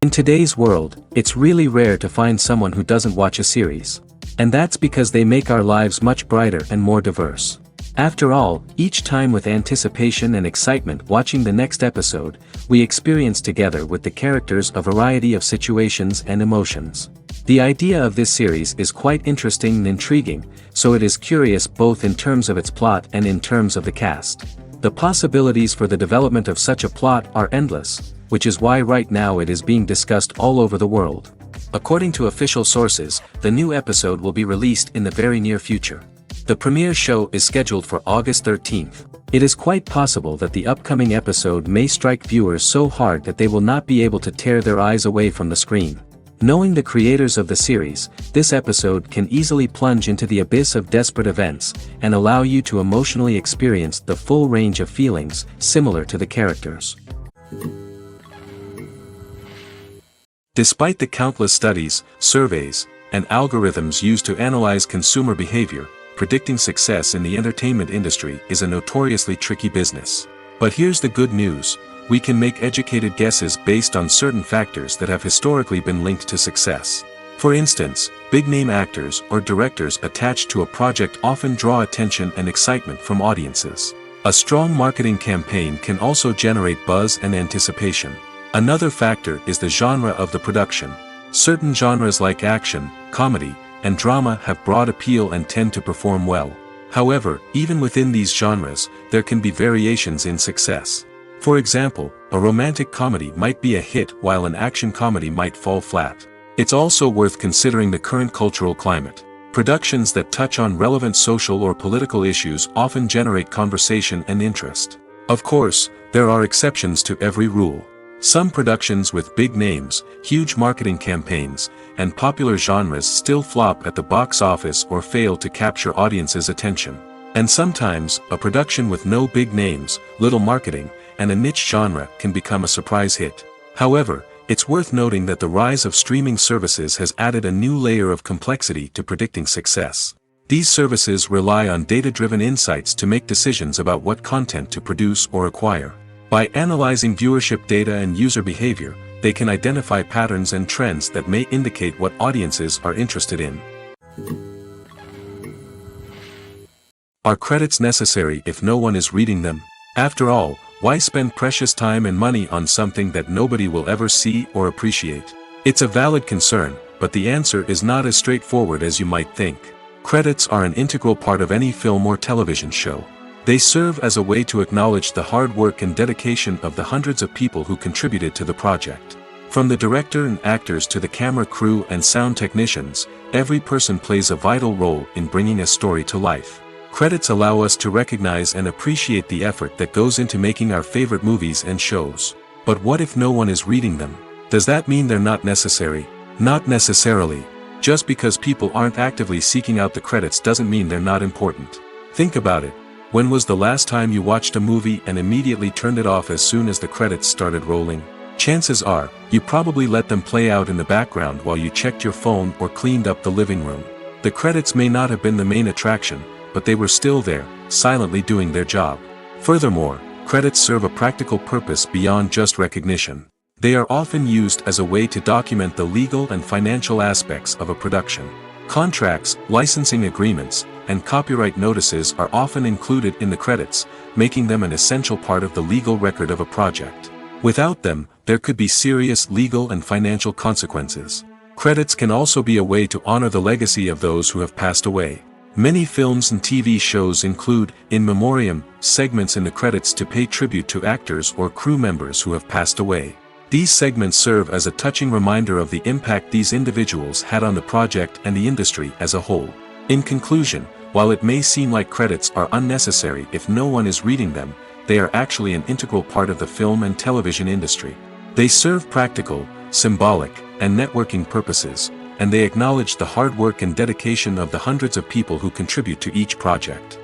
In today's world, it's really rare to find someone who doesn't watch a series. And that's because they make our lives much brighter and more diverse. After all, each time with anticipation and excitement watching the next episode, we experience together with the characters a variety of situations and emotions. The idea of this series is quite interesting and intriguing, so it is curious both in terms of its plot and in terms of the cast. The possibilities for the development of such a plot are endless, which is why right now it is being discussed all over the world. According to official sources, the new episode will be released in the very near future. The premiere show is scheduled for August 13th. It is quite possible that the upcoming episode may strike viewers so hard that they will not be able to tear their eyes away from the screen. Knowing the creators of the series, this episode can easily plunge into the abyss of desperate events, and allow you to emotionally experience the full range of feelings, similar to the characters. Despite the countless studies, surveys, and algorithms used to analyze consumer behavior, predicting success in the entertainment industry is a notoriously tricky business. But here's the good news: we can make educated guesses based on certain factors that have historically been linked to success. For instance, big-name actors or directors attached to a project often draw attention and excitement from audiences. A strong marketing campaign can also generate buzz and anticipation. Another factor is the genre of the production. Certain genres like action, comedy, and drama have broad appeal and tend to perform well. However, even within these genres, there can be variations in success. For example, a romantic comedy might be a hit while an action comedy might fall flat. It's also worth considering the current cultural climate. Productions that touch on relevant social or political issues often generate conversation and interest. Of course, there are exceptions to every rule. Some productions with big names, huge marketing campaigns, and popular genres still flop at the box office or fail to capture audiences' attention. And sometimes, a production with no big names, little marketing, and a niche genre can become a surprise hit. However, it's worth noting that the rise of streaming services has added a new layer of complexity to predicting success. These services rely on data-driven insights to make decisions about what content to produce or acquire. By analyzing viewership data and user behavior, they can identify patterns and trends that may indicate what audiences are interested in. Are credits necessary if no one is reading them? After all, why spend precious time and money on something that nobody will ever see or appreciate? It's a valid concern, but the answer is not as straightforward as you might think. Credits are an integral part of any film or television show. They serve as a way to acknowledge the hard work and dedication of the hundreds of people who contributed to the project. From the director and actors to the camera crew and sound technicians, every person plays a vital role in bringing a story to life. Credits allow us to recognize and appreciate the effort that goes into making our favorite movies and shows. But what if no one is reading them? Does that mean they're not necessary? Not necessarily. Just because people aren't actively seeking out the credits doesn't mean they're not important. Think about it. When was the last time you watched a movie and immediately turned it off as soon as the credits started rolling? Chances are, you probably let them play out in the background while you checked your phone or cleaned up the living room. The credits may not have been the main attraction, but they were still there, silently doing their job. Furthermore, credits serve a practical purpose beyond just recognition. They are often used as a way to document the legal and financial aspects of a production. Contracts, licensing agreements, and copyright notices are often included in the credits, making them an essential part of the legal record of a project. Without them, there could be serious legal and financial consequences. Credits can also be a way to honor the legacy of those who have passed away. Many films and TV shows include, in memoriam, segments in the credits to pay tribute to actors or crew members who have passed away. These segments serve as a touching reminder of the impact these individuals had on the project and the industry as a whole. In conclusion, while it may seem like credits are unnecessary if no one is reading them, they are actually an integral part of the film and television industry. They serve practical, symbolic, and networking purposes, and they acknowledge the hard work and dedication of the hundreds of people who contribute to each project.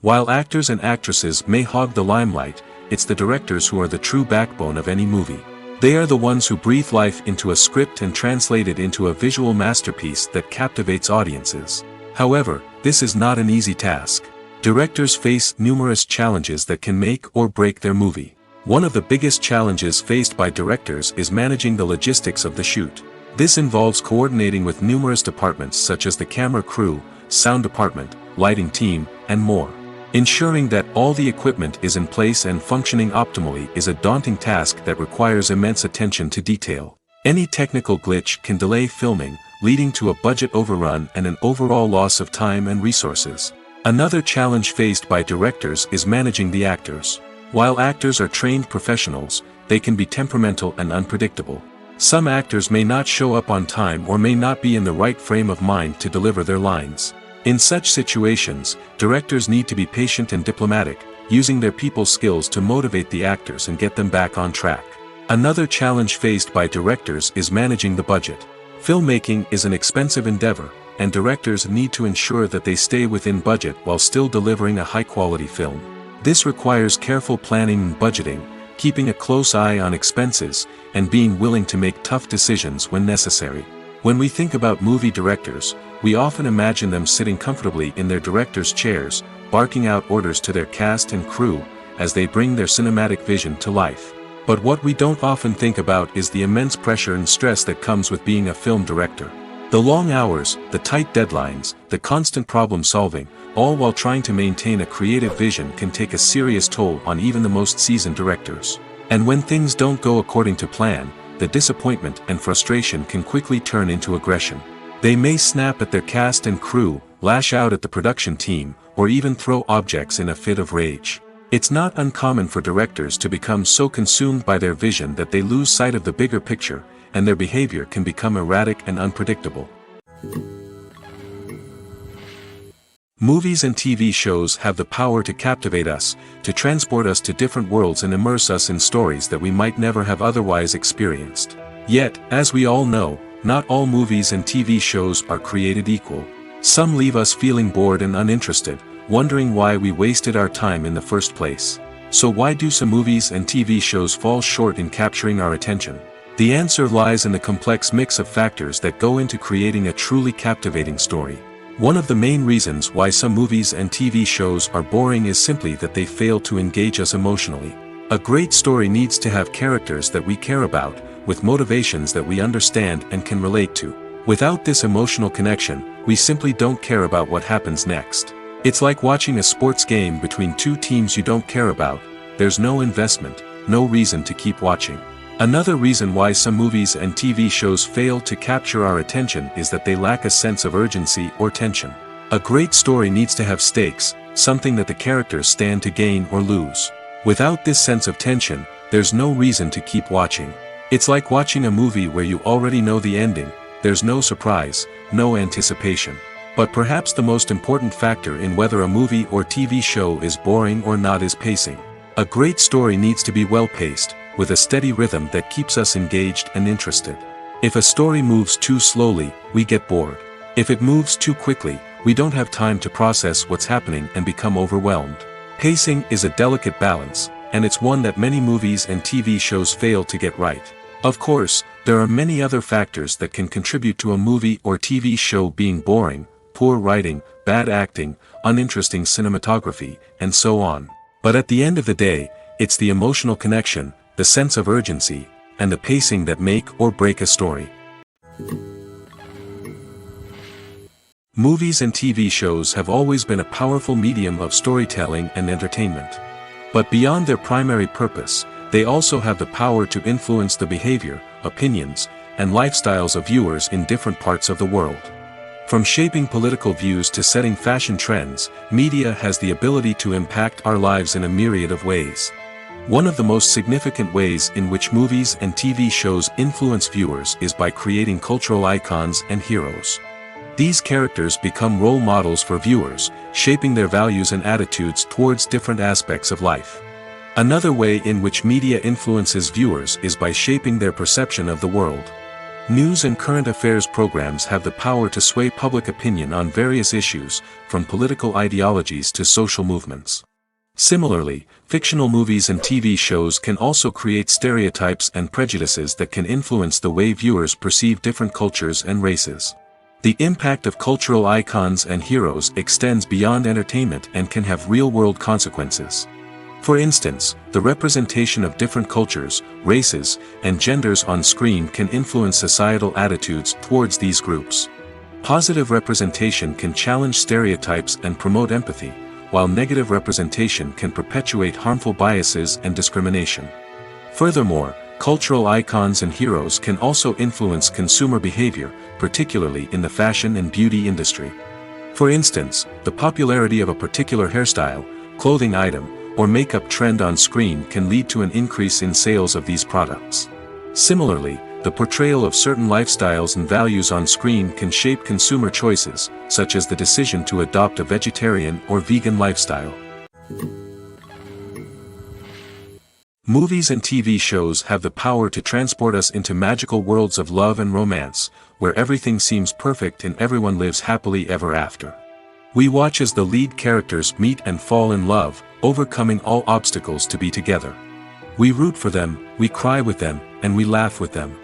While actors and actresses may hog the limelight, it's the directors who are the true backbone of any movie. They are the ones who breathe life into a script and translate it into a visual masterpiece that captivates audiences. However, this is not an easy task. Directors face numerous challenges that can make or break their movie. One of the biggest challenges faced by directors is managing the logistics of the shoot. This involves coordinating with numerous departments such as the camera crew, sound department, lighting team, and more. Ensuring that all the equipment is in place and functioning optimally is a daunting task that requires immense attention to detail. Any technical glitch can delay filming, leading to a budget overrun and an overall loss of time and resources. Another challenge faced by directors is managing the actors. While actors are trained professionals, they can be temperamental and unpredictable. Some actors may not show up on time or may not be in the right frame of mind to deliver their lines. In such situations, directors need to be patient and diplomatic, using their people skills to motivate the actors and get them back on track. Another challenge faced by directors is managing the budget. Filmmaking is an expensive endeavor, and directors need to ensure that they stay within budget while still delivering a high-quality film. This requires careful planning and budgeting, keeping a close eye on expenses, and being willing to make tough decisions when necessary. When we think about movie directors, we often imagine them sitting comfortably in their director's chairs, barking out orders to their cast and crew, as they bring their cinematic vision to life. But what we don't often think about is the immense pressure and stress that comes with being a film director. The long hours, the tight deadlines, the constant problem solving, all while trying to maintain a creative vision can take a serious toll on even the most seasoned directors. And when things don't go according to plan, the disappointment and frustration can quickly turn into aggression. They may snap at their cast and crew, lash out at the production team, or even throw objects in a fit of rage. It's not uncommon for directors to become so consumed by their vision that they lose sight of the bigger picture, and their behavior can become erratic and unpredictable. Movies and TV shows have the power to captivate us, to transport us to different worlds and immerse us in stories that we might never have otherwise experienced. Yet, as we all know, not all movies and TV shows are created equal. Some leave us feeling bored and uninterested, wondering why we wasted our time in the first place. So why do some movies and TV shows fall short in capturing our attention? The answer lies in the complex mix of factors that go into creating a truly captivating story. One of the main reasons why some movies and TV shows are boring is simply that they fail to engage us emotionally. A great story needs to have characters that we care about, with motivations that we understand and can relate to. Without this emotional connection, we simply don't care about what happens next. It's like watching a sports game between two teams you don't care about. There's no investment, no reason to keep watching. Another reason why some movies and TV shows fail to capture our attention is that they lack a sense of urgency or tension. A great story needs to have stakes, something that the characters stand to gain or lose. Without this sense of tension, there's no reason to keep watching. It's like watching a movie where you already know the ending. There's no surprise, no anticipation. But perhaps the most important factor in whether a movie or TV show is boring or not is pacing. A great story needs to be well-paced, with a steady rhythm that keeps us engaged and interested. If a story moves too slowly, we get bored. If it moves too quickly, we don't have time to process what's happening and become overwhelmed. Pacing is a delicate balance, and it's one that many movies and TV shows fail to get right. Of course, there are many other factors that can contribute to a movie or TV show being boring: poor writing, bad acting, uninteresting cinematography, and so on. But at the end of the day, it's the emotional connection, the sense of urgency, and the pacing that make or break a story. Movies and TV shows have always been a powerful medium of storytelling and entertainment. But beyond their primary purpose, they also have the power to influence the behavior, opinions, and lifestyles of viewers in different parts of the world. From shaping political views to setting fashion trends, media has the ability to impact our lives in a myriad of ways. One of the most significant ways in which movies and TV shows influence viewers is by creating cultural icons and heroes. These characters become role models for viewers, shaping their values and attitudes towards different aspects of life. Another way in which media influences viewers is by shaping their perception of the world. News and current affairs programs have the power to sway public opinion on various issues, from political ideologies to social movements. Similarly, fictional movies and TV shows can also create stereotypes and prejudices that can influence the way viewers perceive different cultures and races. The impact of cultural icons and heroes extends beyond entertainment and can have real-world consequences. For instance, the representation of different cultures, races, and genders on screen can influence societal attitudes towards these groups. Positive representation can challenge stereotypes and promote empathy, while negative representation can perpetuate harmful biases and discrimination. Furthermore, cultural icons and heroes can also influence consumer behavior, particularly in the fashion and beauty industry. For instance, the popularity of a particular hairstyle, clothing item, or makeup trend on screen can lead to an increase in sales of these products. Similarly, the portrayal of certain lifestyles and values on screen can shape consumer choices, such as the decision to adopt a vegetarian or vegan lifestyle. Movies and TV shows have the power to transport us into magical worlds of love and romance, where everything seems perfect and everyone lives happily ever after. We watch as the lead characters meet and fall in love, overcoming all obstacles to be together. We root for them, we cry with them, and we laugh with them.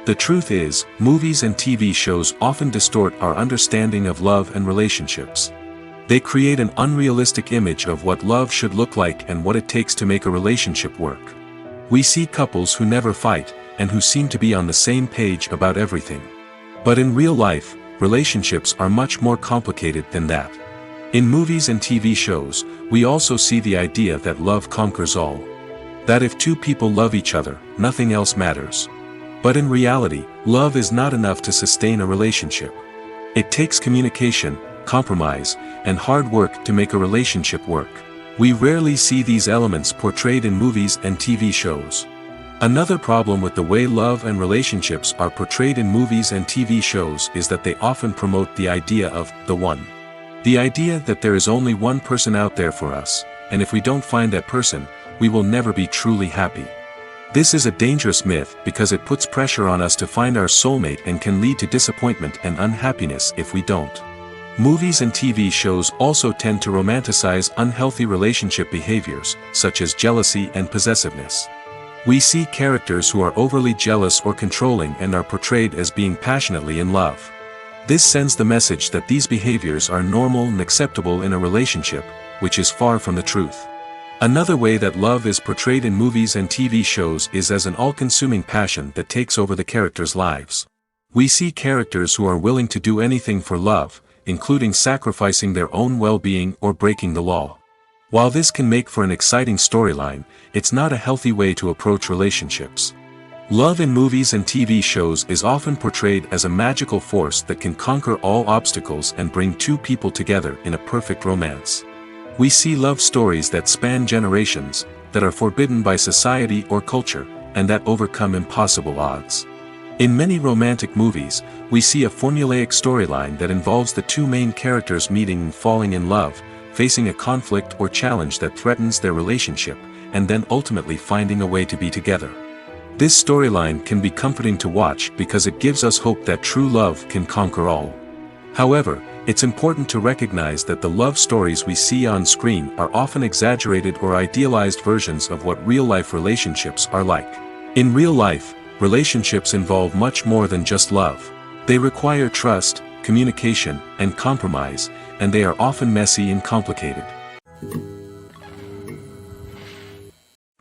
The truth is, movies and TV shows often distort our understanding of love and relationships. They create an unrealistic image of what love should look like and what it takes to make a relationship work. We see couples who never fight, and who seem to be on the same page about everything. But in real life, relationships are much more complicated than that. In movies and TV shows, we also see the idea that love conquers all. That if two people love each other, nothing else matters. But in reality, love is not enough to sustain a relationship. It takes communication, compromise, and hard work to make a relationship work. We rarely see these elements portrayed in movies and TV shows. Another problem with the way love and relationships are portrayed in movies and TV shows is that they often promote the idea of the one. The idea that there is only one person out there for us, and if we don't find that person, we will never be truly happy. This is a dangerous myth because it puts pressure on us to find our soulmate and can lead to disappointment and unhappiness if we don't. Movies and TV shows also tend to romanticize unhealthy relationship behaviors, such as jealousy and possessiveness. We see characters who are overly jealous or controlling and are portrayed as being passionately in love. This sends the message that these behaviors are normal and acceptable in a relationship, which is far from the truth. Another way that love is portrayed in movies and TV shows is as an all-consuming passion that takes over the characters' lives. We see characters who are willing to do anything for love, including sacrificing their own well-being or breaking the law. While this can make for an exciting storyline, it's not a healthy way to approach relationships. Love in movies and TV shows is often portrayed as a magical force that can conquer all obstacles and bring two people together in a perfect romance. We see love stories that span generations, that are forbidden by society or culture, and that overcome impossible odds. In many romantic movies, we see a formulaic storyline that involves the two main characters meeting and falling in love, facing a conflict or challenge that threatens their relationship, and then ultimately finding a way to be together. This storyline can be comforting to watch because it gives us hope that true love can conquer all. However, it's important to recognize that the love stories we see on screen are often exaggerated or idealized versions of what real-life relationships are like. In real life, relationships involve much more than just love. They require trust, communication, and compromise, and they are often messy and complicated.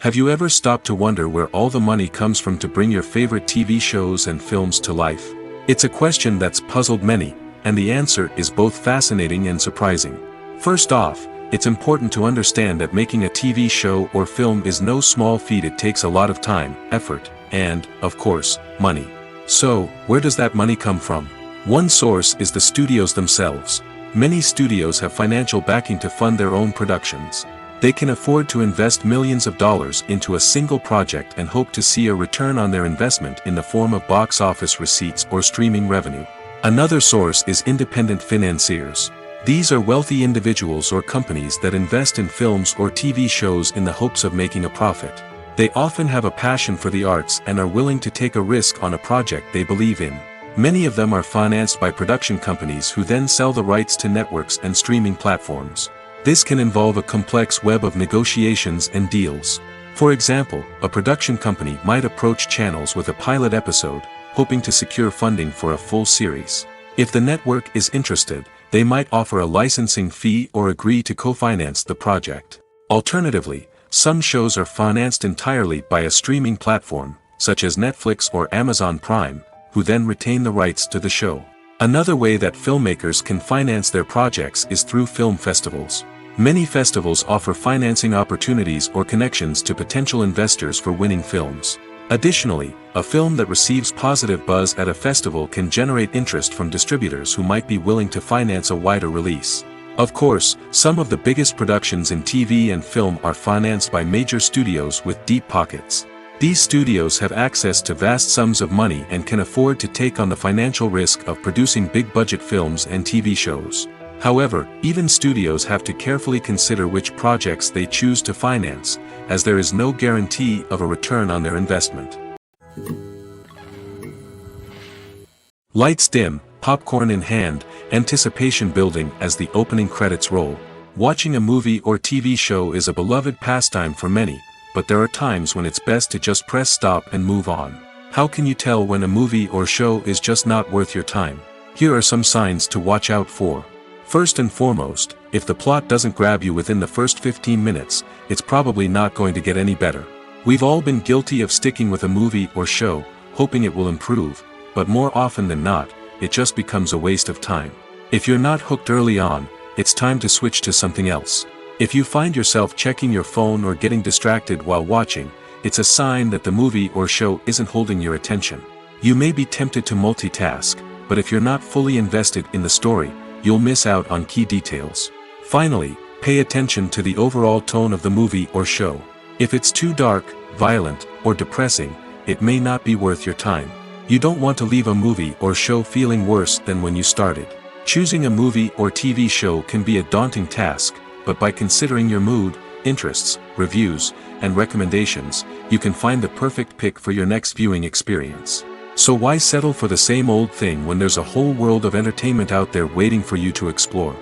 Have you ever stopped to wonder where all the money comes from to bring your favorite TV shows and films to life? It's a question that's puzzled many, and the answer is both fascinating and surprising. First off, it's important to understand that making a TV show or film is no small feat. It takes a lot of time, effort, and, of course, money. So, where does that money come from? One source is the studios themselves. Many studios have financial backing to fund their own productions. They can afford to invest millions of dollars into a single project and hope to see a return on their investment in the form of box office receipts or streaming revenue. Another source is independent financiers. These are wealthy individuals or companies that invest in films or TV shows in the hopes of making a profit. They often have a passion for the arts and are willing to take a risk on a project they believe in. Many of them are financed by production companies who then sell the rights to networks and streaming platforms. This can involve a complex web of negotiations and deals. For example, a production company might approach channels with a pilot episode, hoping to secure funding for a full series. If the network is interested, they might offer a licensing fee or agree to co-finance the project. Alternatively, some shows are financed entirely by a streaming platform, such as Netflix or Amazon Prime, who then retain the rights to the show. Another way that filmmakers can finance their projects is through film festivals. Many festivals offer financing opportunities or connections to potential investors for winning films. Additionally, a film that receives positive buzz at a festival can generate interest from distributors who might be willing to finance a wider release. Of course, some of the biggest productions in TV and film are financed by major studios with deep pockets. These studios have access to vast sums of money and can afford to take on the financial risk of producing big-budget films and TV shows. However, even studios have to carefully consider which projects they choose to finance, as there is no guarantee of a return on their investment. Lights dim, popcorn in hand, anticipation building as the opening credits roll. Watching a movie or TV show is a beloved pastime for many, but there are times when it's best to just press stop and move on. How can you tell when a movie or show is just not worth your time? Here are some signs to watch out for. First and foremost, if the plot doesn't grab you within the first 15 minutes, it's probably not going to get any better. We've all been guilty of sticking with a movie or show, hoping it will improve, but more often than not, it just becomes a waste of time. If you're not hooked early on, it's time to switch to something else. If you find yourself checking your phone or getting distracted while watching, it's a sign that the movie or show isn't holding your attention. You may be tempted to multitask, but if you're not fully invested in the story, you'll miss out on key details. Finally, pay attention to the overall tone of the movie or show. If it's too dark, violent, or depressing, it may not be worth your time. You don't want to leave a movie or show feeling worse than when you started. Choosing a movie or TV show can be a daunting task, but by considering your mood, interests, reviews, and recommendations, you can find the perfect pick for your next viewing experience. So why settle for the same old thing when there's a whole world of entertainment out there waiting for you to explore?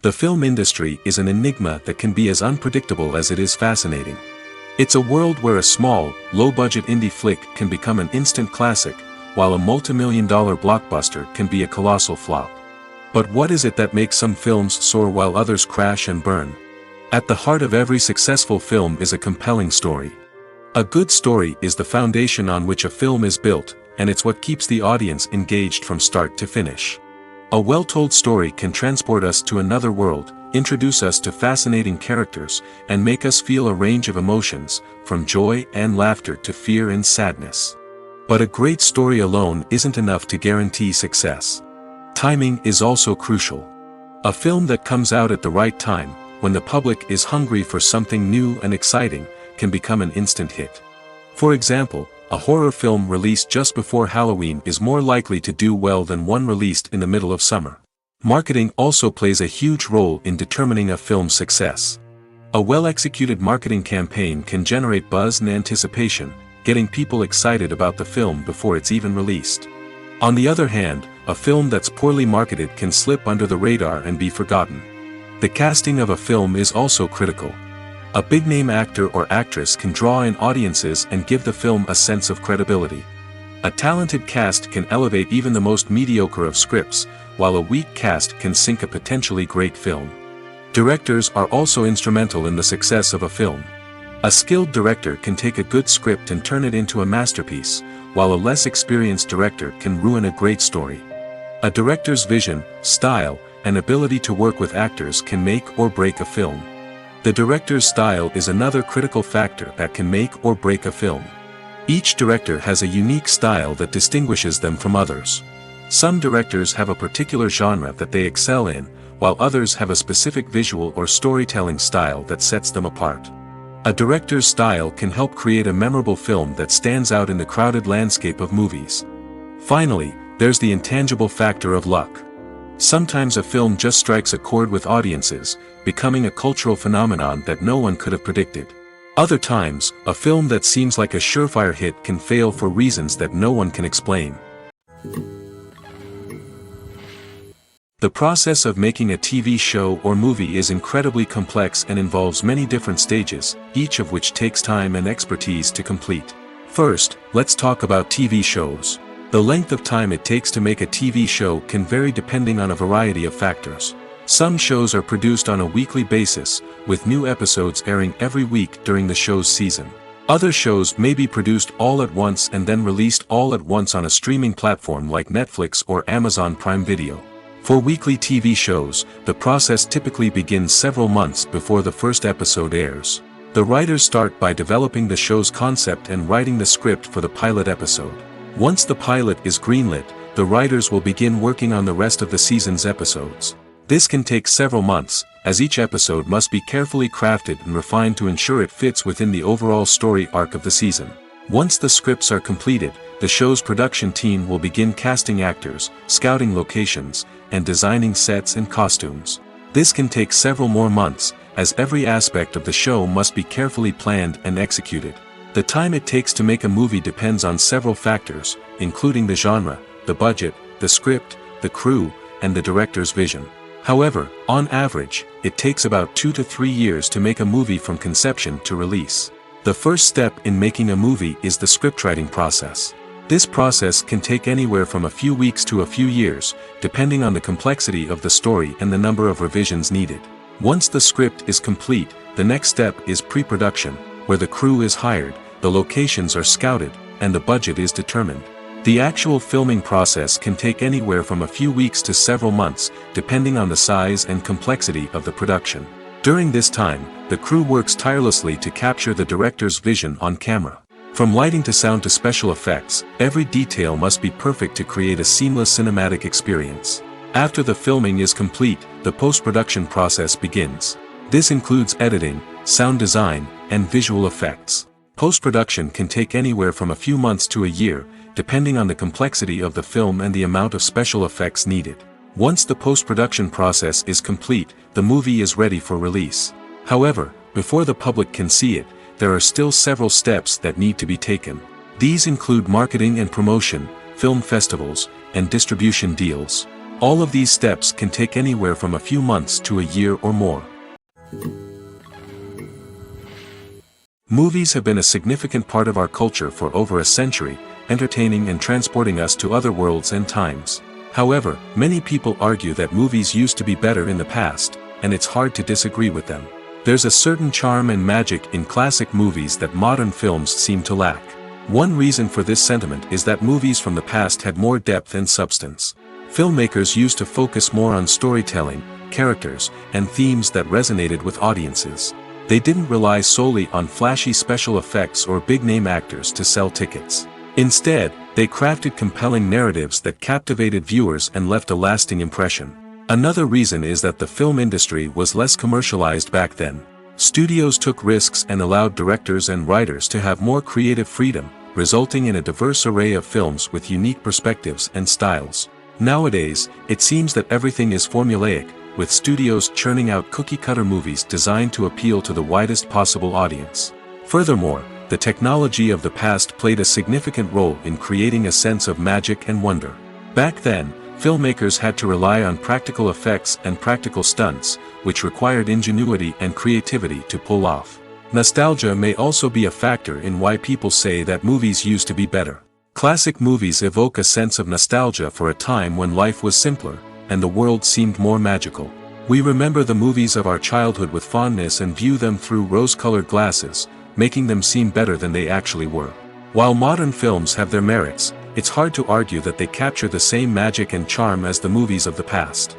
The film industry is an enigma that can be as unpredictable as it is fascinating. It's a world where a small, low-budget indie flick can become an instant classic, while a multi-million-dollar blockbuster can be a colossal flop. But what is it that makes some films soar while others crash and burn? At the heart of every successful film is a compelling story. A good story is the foundation on which a film is built, and it's what keeps the audience engaged from start to finish. A well-told story can transport us to another world, introduce us to fascinating characters, and make us feel a range of emotions, from joy and laughter to fear and sadness. But a great story alone isn't enough to guarantee success. Timing is also crucial. A film that comes out at the right time, when the public is hungry for something new and exciting, can become an instant hit. For example, a horror film released just before Halloween is more likely to do well than one released in the middle of summer. Marketing also plays a huge role in determining a film's success. A well-executed marketing campaign can generate buzz and anticipation, getting people excited about the film before it's even released. On the other hand, a film that's poorly marketed can slip under the radar and be forgotten. The casting of a film is also critical. A big-name actor or actress can draw in audiences and give the film a sense of credibility. A talented cast can elevate even the most mediocre of scripts, while a weak cast can sink a potentially great film. Directors are also instrumental in the success of a film. A skilled director can take a good script and turn it into a masterpiece, while a less experienced director can ruin a great story. A director's vision, style, and ability to work with actors can make or break a film. The director's style is another critical factor that can make or break a film. Each director has a unique style that distinguishes them from others. Some directors have a particular genre that they excel in, while others have a specific visual or storytelling style that sets them apart. A director's style can help create a memorable film that stands out in the crowded landscape of movies. Finally, there's the intangible factor of luck. Sometimes a film just strikes a chord with audiences, becoming a cultural phenomenon that no one could have predicted. Other times, a film that seems like a surefire hit can fail for reasons that no one can explain. The process of making a TV show or movie is incredibly complex and involves many different stages, each of which takes time and expertise to complete. First, let's talk about TV shows. The length of time it takes to make a TV show can vary depending on a variety of factors. Some shows are produced on a weekly basis, with new episodes airing every week during the show's season. Other shows may be produced all at once and then released all at once on a streaming platform like Netflix or Amazon Prime Video. For weekly TV shows, the process typically begins several months before the first episode airs. The writers start by developing the show's concept and writing the script for the pilot episode. Once the pilot is greenlit, the writers will begin working on the rest of the season's episodes. This can take several months, as each episode must be carefully crafted and refined to ensure it fits within the overall story arc of the season. Once the scripts are completed, the show's production team will begin casting actors, scouting locations, and designing sets and costumes. This can take several more months, as every aspect of the show must be carefully planned and executed. The time it takes to make a movie depends on several factors, including the genre, the budget, the script, the crew, and the director's vision. However, on average, it takes about 2 to 3 years to make a movie from conception to release. The first step in making a movie is the scriptwriting process. This process can take anywhere from a few weeks to a few years, depending on the complexity of the story and the number of revisions needed. Once the script is complete, the next step is pre-production, where the crew is hired, the locations are scouted, and the budget is determined. The actual filming process can take anywhere from a few weeks to several months, depending on the size and complexity of the production. During this time, the crew works tirelessly to capture the director's vision on camera. From lighting to sound to special effects, every detail must be perfect to create a seamless cinematic experience. After the filming is complete, the post-production process begins. This includes editing, sound design, and visual effects. Post-production can take anywhere from a few months to a year, depending on the complexity of the film and the amount of special effects needed. Once the post-production process is complete, the movie is ready for release. However, before the public can see it, there are still several steps that need to be taken. These include marketing and promotion, film festivals, and distribution deals. All of these steps can take anywhere from a few months to a year or more. Movies have been a significant part of our culture for over a century, entertaining and transporting us to other worlds and times. However, many people argue that movies used to be better in the past, and it's hard to disagree with them. There's a certain charm and magic in classic movies that modern films seem to lack. One reason for this sentiment is that movies from the past had more depth and substance. Filmmakers used to focus more on storytelling, characters, and themes that resonated with audiences. They didn't rely solely on flashy special effects or big-name actors to sell tickets. Instead, they crafted compelling narratives that captivated viewers and left a lasting impression. Another reason is that the film industry was less commercialized back then. Studios took risks and allowed directors and writers to have more creative freedom, resulting in a diverse array of films with unique perspectives and styles. Nowadays, it seems that everything is formulaic, with studios churning out cookie-cutter movies designed to appeal to the widest possible audience. Furthermore, the technology of the past played a significant role in creating a sense of magic and wonder. Back then, filmmakers had to rely on practical effects and practical stunts, which required ingenuity and creativity to pull off. Nostalgia may also be a factor in why people say that movies used to be better. Classic movies evoke a sense of nostalgia for a time when life was simpler, and the world seemed more magical. We remember the movies of our childhood with fondness and view them through rose-colored glasses, making them seem better than they actually were. While modern films have their merits, it's hard to argue that they capture the same magic and charm as the movies of the past.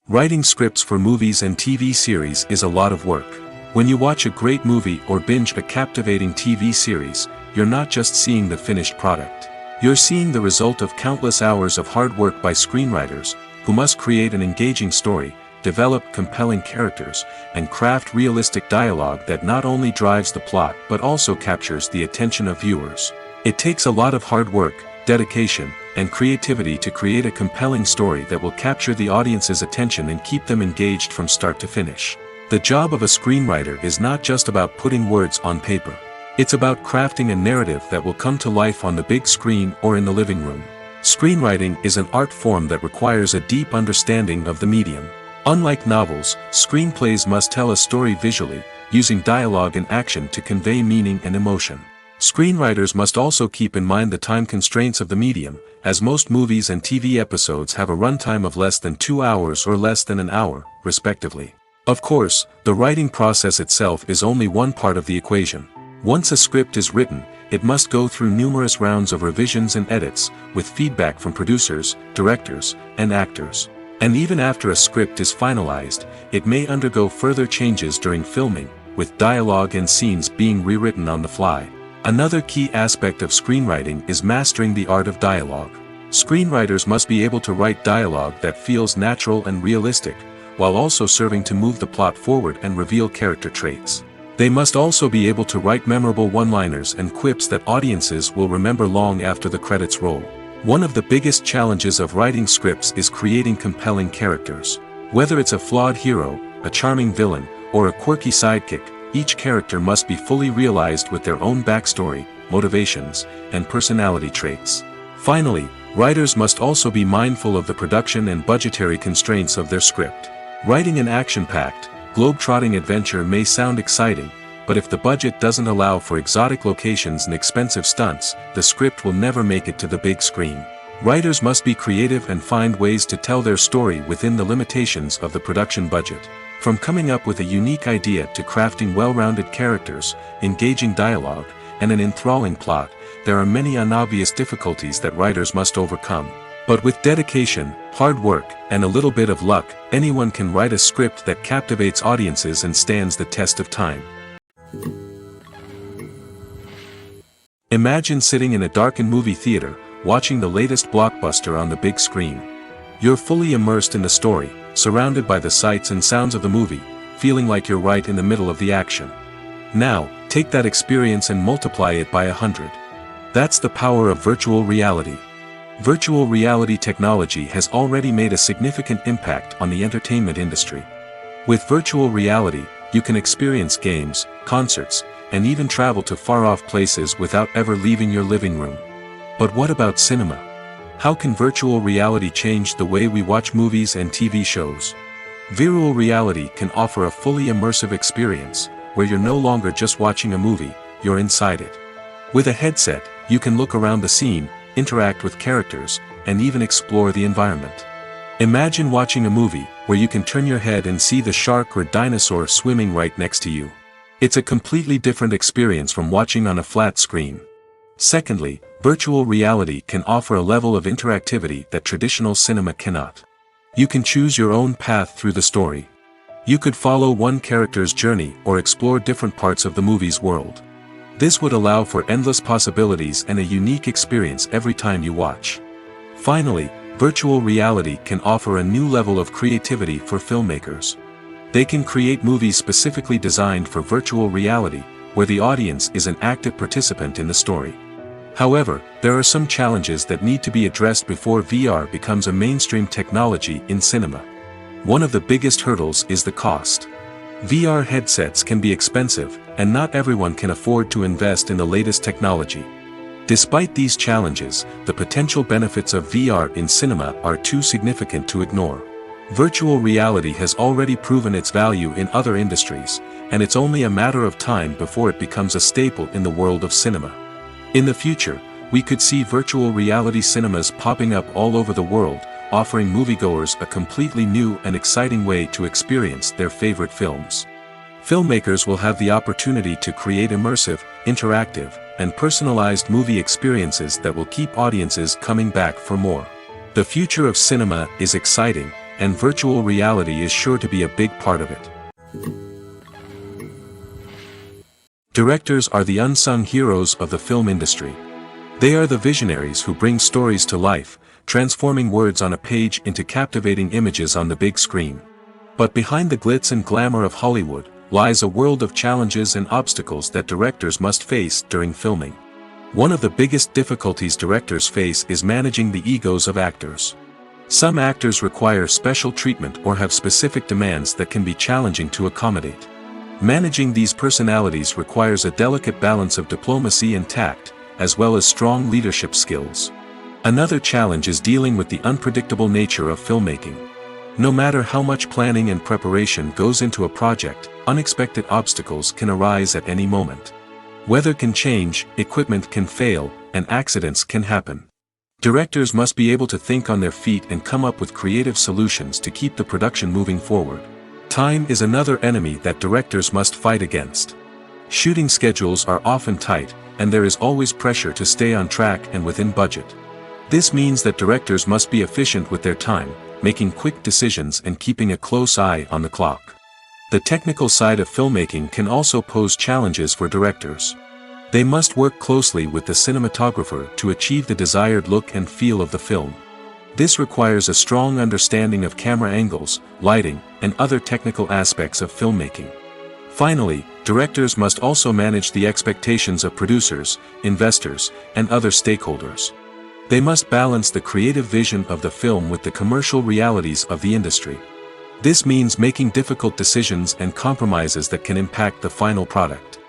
Writing scripts for movies and TV series is a lot of work. When you watch a great movie or binge a captivating TV series, you're not just seeing the finished product. You're seeing the result of countless hours of hard work by screenwriters, who must create an engaging story, develop compelling characters, and craft realistic dialogue that not only drives the plot but also captures the attention of viewers. It takes a lot of hard work, dedication, and creativity to create a compelling story that will capture the audience's attention and keep them engaged from start to finish. The job of a screenwriter is not just about putting words on paper. It's about crafting a narrative that will come to life on the big screen or in the living room. Screenwriting is an art form that requires a deep understanding of the medium. Unlike novels, screenplays must tell a story visually, using dialogue and action to convey meaning and emotion. Screenwriters must also keep in mind the time constraints of the medium, as most movies and TV episodes have a runtime of less than 2 hours or less than an hour, respectively. Of course, the writing process itself is only one part of the equation. Once a script is written, it must go through numerous rounds of revisions and edits, with feedback from producers, directors, and actors. And even after a script is finalized, it may undergo further changes during filming, with dialogue and scenes being rewritten on the fly. Another key aspect of screenwriting is mastering the art of dialogue. Screenwriters must be able to write dialogue that feels natural and realistic, while also serving to move the plot forward and reveal character traits. They must also be able to write memorable one-liners and quips that audiences will remember long after the credits roll. One of the biggest challenges of writing scripts is creating compelling characters. Whether it's a flawed hero, a charming villain, or a quirky sidekick, each character must be fully realized with their own backstory, motivations, and personality traits. Finally, writers must also be mindful of the production and budgetary constraints of their script. Writing an action-packed, globe-trotting adventure may sound exciting, but if the budget doesn't allow for exotic locations and expensive stunts, the script will never make it to the big screen. Writers must be creative and find ways to tell their story within the limitations of the production budget. From coming up with a unique idea to crafting well-rounded characters, engaging dialogue, and an enthralling plot, there are many unobvious difficulties that writers must overcome. But with dedication, hard work, and a little bit of luck, anyone can write a script that captivates audiences and stands the test of time. Imagine sitting in a darkened movie theater, watching the latest blockbuster on the big screen. You're fully immersed in the story, surrounded by the sights and sounds of the movie, feeling like you're right in the middle of the action. Now, take that experience and multiply it by 100. That's the power of virtual reality. Virtual reality technology has already made a significant impact on the entertainment industry. With virtual reality, you can experience games, concerts, and even travel to far-off places without ever leaving your living room. But what about cinema? How can virtual reality change the way we watch movies and TV shows? Virtual reality can offer a fully immersive experience, where you're no longer just watching a movie, you're inside it. With a headset, you can look around the scene, interact with characters, and even explore the environment. Imagine watching a movie where you can turn your head and see the shark or dinosaur swimming right next to you. It's a completely different experience from watching on a flat screen. Secondly, virtual reality can offer a level of interactivity that traditional cinema cannot. You can choose your own path through the story. You could follow one character's journey or explore different parts of the movie's world. This would allow for endless possibilities and a unique experience every time you watch. Finally, virtual reality can offer a new level of creativity for filmmakers. They can create movies specifically designed for virtual reality, where the audience is an active participant in the story. However, there are some challenges that need to be addressed before VR becomes a mainstream technology in cinema. One of the biggest hurdles is the cost. VR headsets can be expensive, and not everyone can afford to invest in the latest technology. Despite these challenges, the potential benefits of VR in cinema are too significant to ignore. Virtual reality has already proven its value in other industries, and it's only a matter of time before it becomes a staple in the world of cinema. In the future, we could see virtual reality cinemas popping up all over the world, offering moviegoers a completely new and exciting way to experience their favorite films. Filmmakers will have the opportunity to create immersive, interactive, and personalized movie experiences that will keep audiences coming back for more. The future of cinema is exciting, and virtual reality is sure to be a big part of it. Directors are the unsung heroes of the film industry. They are the visionaries who bring stories to life, transforming words on a page into captivating images on the big screen. But behind the glitz and glamour of Hollywood, lies a world of challenges and obstacles that directors must face during filming. One of the biggest difficulties directors face is managing the egos of actors. Some actors require special treatment or have specific demands that can be challenging to accommodate. Managing these personalities requires a delicate balance of diplomacy and tact, as well as strong leadership skills. Another challenge is dealing with the unpredictable nature of filmmaking. No matter how much planning and preparation goes into a project, unexpected obstacles can arise at any moment. Weather can change, equipment can fail, and accidents can happen. Directors must be able to think on their feet and come up with creative solutions to keep the production moving forward. Time is another enemy that directors must fight against. Shooting schedules are often tight, and there is always pressure to stay on track and within budget. This means that directors must be efficient with their time, making quick decisions and keeping a close eye on the clock. The technical side of filmmaking can also pose challenges for directors. They must work closely with the cinematographer to achieve the desired look and feel of the film. This requires a strong understanding of camera angles, lighting, and other technical aspects of filmmaking. Finally, directors must also manage the expectations of producers, investors, and other stakeholders. They must balance the creative vision of the film with the commercial realities of the industry. This means making difficult decisions and compromises that can impact the final product.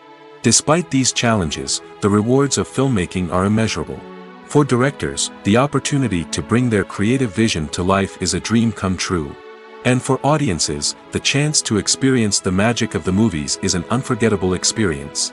Despite these challenges, the rewards of filmmaking are immeasurable. For directors, the opportunity to bring their creative vision to life is a dream come true. And for audiences, the chance to experience the magic of the movies is an unforgettable experience.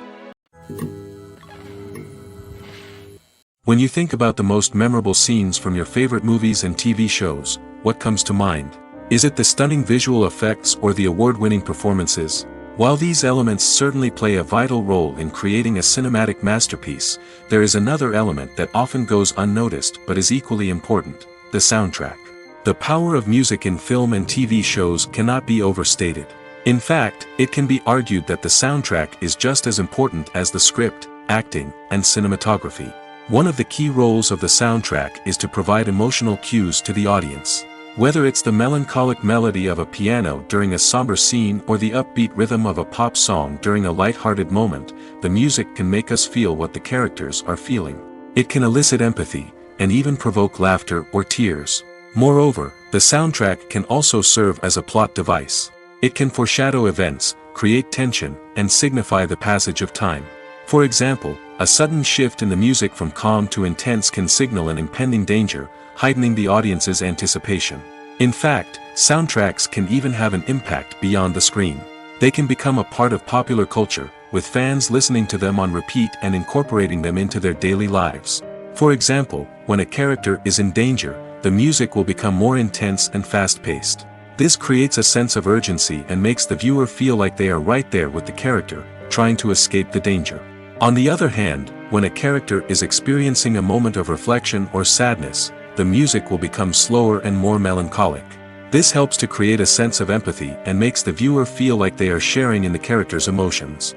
When you think about the most memorable scenes from your favorite movies and TV shows, what comes to mind? Is it the stunning visual effects or the award-winning performances? While these elements certainly play a vital role in creating a cinematic masterpiece, there is another element that often goes unnoticed but is equally important: the soundtrack. The power of music in film and TV shows cannot be overstated. In fact, it can be argued that the soundtrack is just as important as the script, acting, and cinematography. One of the key roles of the soundtrack is to provide emotional cues to the audience. Whether it's the melancholic melody of a piano during a somber scene or the upbeat rhythm of a pop song during a light-hearted moment, the music can make us feel what the characters are feeling. It can elicit empathy, and even provoke laughter or tears. Moreover, the soundtrack can also serve as a plot device. It can foreshadow events, create tension, and signify the passage of time. For example, a sudden shift in the music from calm to intense can signal an impending danger, heightening the audience's anticipation. In fact, soundtracks can even have an impact beyond the screen. They can become a part of popular culture, with fans listening to them on repeat and incorporating them into their daily lives. For example, when a character is in danger, the music will become more intense and fast-paced. This creates a sense of urgency and makes the viewer feel like they are right there with the character, trying to escape the danger. On the other hand, when a character is experiencing a moment of reflection or sadness, the music will become slower and more melancholic. This helps to create a sense of empathy and makes the viewer feel like they are sharing in the character's emotions.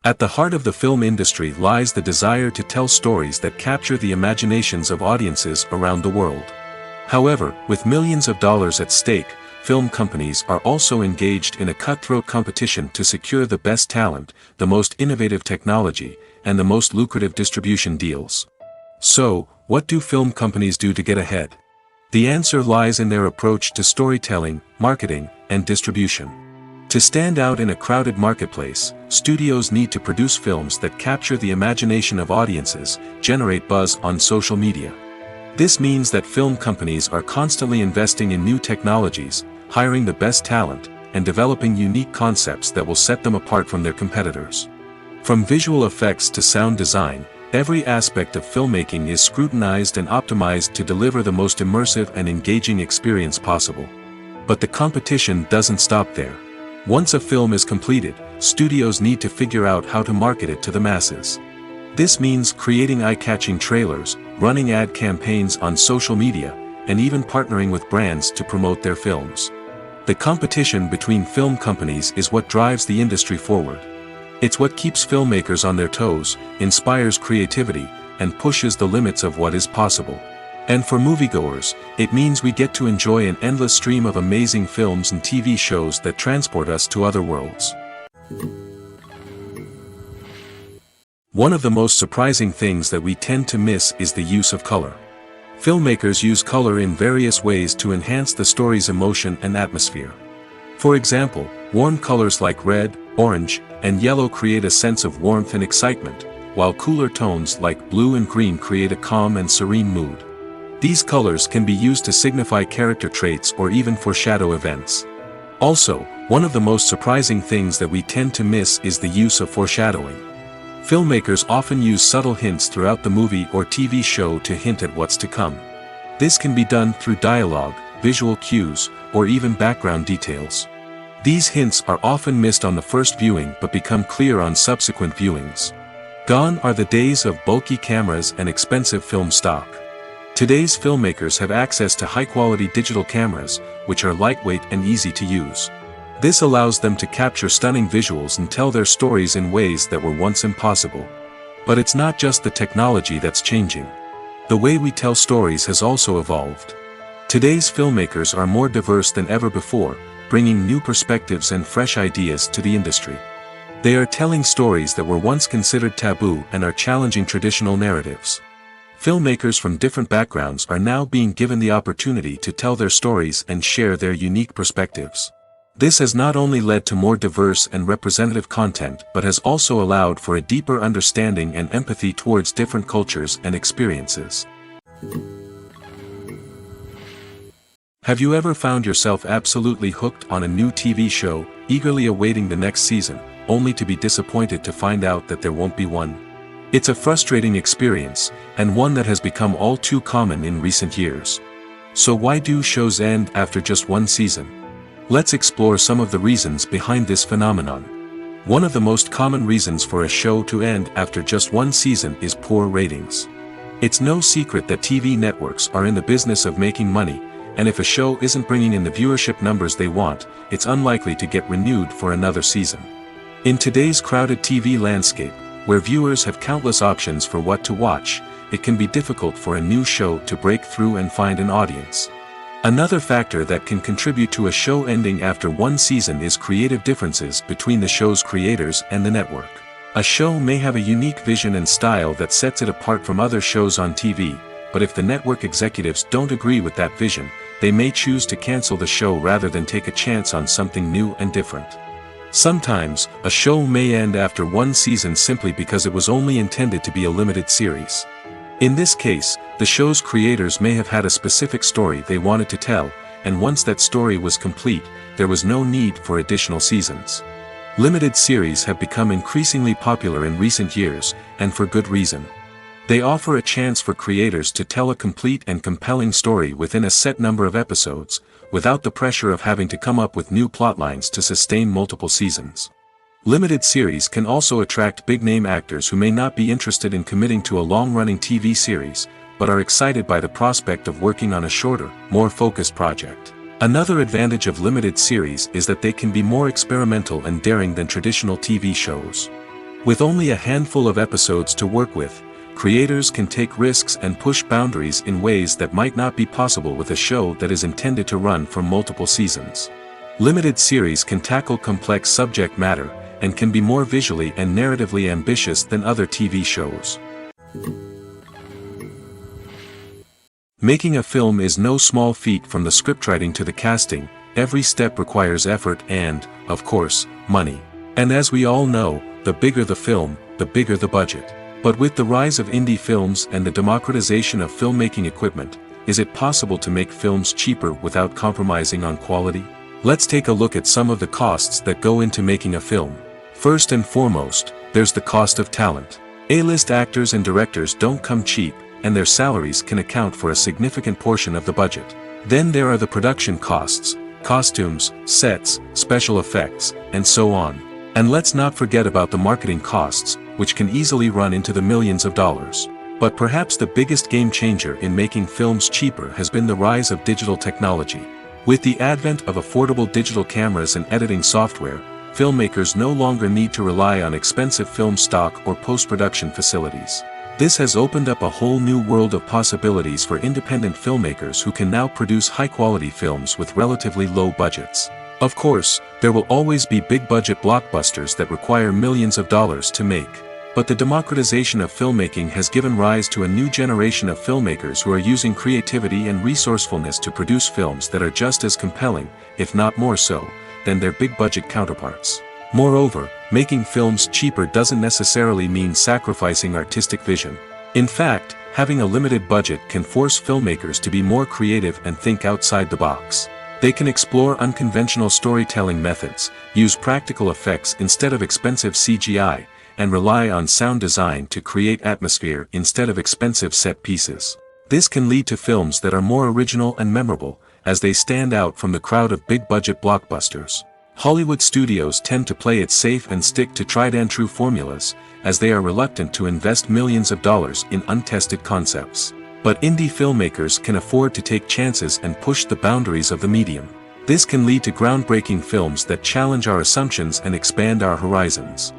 At the heart of the film industry lies the desire to tell stories that capture the imaginations of audiences around the world. However, with millions of dollars at stake, film companies are also engaged in a cutthroat competition to secure the best talent, the most innovative technology, and the most lucrative distribution deals. So, what do film companies do to get ahead? The answer lies in their approach to storytelling, marketing, and distribution. To stand out in a crowded marketplace, studios need to produce films that capture the imagination of audiences, generate buzz on social media. This means that film companies are constantly investing in new technologies, hiring the best talent, and developing unique concepts that will set them apart from their competitors. From visual effects to sound design, every aspect of filmmaking is scrutinized and optimized to deliver the most immersive and engaging experience possible. But the competition doesn't stop there. Once a film is completed, studios need to figure out how to market it to the masses. This means creating eye-catching trailers, running ad campaigns on social media, and even partnering with brands to promote their films. The competition between film companies is what drives the industry forward. It's what keeps filmmakers on their toes, inspires creativity, and pushes the limits of what is possible. And for moviegoers, it means we get to enjoy an endless stream of amazing films and TV shows that transport us to other worlds. One of the most surprising things that we tend to miss is the use of color. Filmmakers use color in various ways to enhance the story's emotion and atmosphere. For example, warm colors like red, orange, and yellow create a sense of warmth and excitement, while cooler tones like blue and green create a calm and serene mood. These colors can be used to signify character traits or even foreshadow events. Also, one of the most surprising things that we tend to miss is the use of foreshadowing. Filmmakers often use subtle hints throughout the movie or TV show to hint at what's to come. This can be done through dialogue, visual cues, or even background details. These hints are often missed on the first viewing but become clear on subsequent viewings. Gone are the days of bulky cameras and expensive film stock. Today's filmmakers have access to high-quality digital cameras, which are lightweight and easy to use. This allows them to capture stunning visuals and tell their stories in ways that were once impossible. But it's not just the technology that's changing. The way we tell stories has also evolved. Today's filmmakers are more diverse than ever before, bringing new perspectives and fresh ideas to the industry. They are telling stories that were once considered taboo and are challenging traditional narratives. Filmmakers from different backgrounds are now being given the opportunity to tell their stories and share their unique perspectives. This has not only led to more diverse and representative content but has also allowed for a deeper understanding and empathy towards different cultures and experiences. Have you ever found yourself absolutely hooked on a new TV show, eagerly awaiting the next season, only to be disappointed to find out that there won't be one? It's a frustrating experience, and one that has become all too common in recent years. So why do shows end after just one season? Let's explore some of the reasons behind this phenomenon. One of the most common reasons for a show to end after just one season is poor ratings. It's no secret that TV networks are in the business of making money, and if a show isn't bringing in the viewership numbers they want, it's unlikely to get renewed for another season. In today's crowded TV landscape, where viewers have countless options for what to watch, it can be difficult for a new show to break through and find an audience. Another factor that can contribute to a show ending after one season is creative differences between the show's creators and the network. A show may have a unique vision and style that sets it apart from other shows on TV, but if the network executives don't agree with that vision, they may choose to cancel the show rather than take a chance on something new and different. Sometimes, a show may end after one season simply because it was only intended to be a limited series. In this case, the show's creators may have had a specific story they wanted to tell, and once that story was complete, there was no need for additional seasons. Limited series have become increasingly popular in recent years, and for good reason. They offer a chance for creators to tell a complete and compelling story within a set number of episodes, without the pressure of having to come up with new plotlines to sustain multiple seasons. Limited series can also attract big-name actors who may not be interested in committing to a long-running TV series, but are excited by the prospect of working on a shorter, more focused project. Another advantage of limited series is that they can be more experimental and daring than traditional TV shows. With only a handful of episodes to work with, creators can take risks and push boundaries in ways that might not be possible with a show that is intended to run for multiple seasons. Limited series can tackle complex subject matter, and can be more visually and narratively ambitious than other TV shows. Making a film is no small feat. From the scriptwriting to the casting, every step requires effort and, of course, money. And as we all know, the bigger the film, the bigger the budget. But with the rise of indie films and the democratization of filmmaking equipment, is it possible to make films cheaper without compromising on quality? Let's take a look at some of the costs that go into making a film. First and foremost, there's the cost of talent. A-list actors and directors don't come cheap, and their salaries can account for a significant portion of the budget. Then there are the production costs, costumes, sets, special effects, and so on. And let's not forget about the marketing costs, which can easily run into the millions of dollars. But perhaps the biggest game changer in making films cheaper has been the rise of digital technology. With the advent of affordable digital cameras and editing software, filmmakers no longer need to rely on expensive film stock or post-production facilities. This has opened up a whole new world of possibilities for independent filmmakers who can now produce high-quality films with relatively low budgets. Of course, there will always be big-budget blockbusters that require millions of dollars to make. But the democratization of filmmaking has given rise to a new generation of filmmakers who are using creativity and resourcefulness to produce films that are just as compelling, if not more so, than their big-budget counterparts. Moreover, making films cheaper doesn't necessarily mean sacrificing artistic vision. In fact, having a limited budget can force filmmakers to be more creative and think outside the box. They can explore unconventional storytelling methods, use practical effects instead of expensive CGI, and rely on sound design to create atmosphere instead of expensive set pieces. This can lead to films that are more original and memorable, as they stand out from the crowd of big-budget blockbusters. Hollywood studios tend to play it safe and stick to tried-and-true formulas, as they are reluctant to invest millions of dollars in untested concepts. But indie filmmakers can afford to take chances and push the boundaries of the medium. This can lead to groundbreaking films that challenge our assumptions and expand our horizons.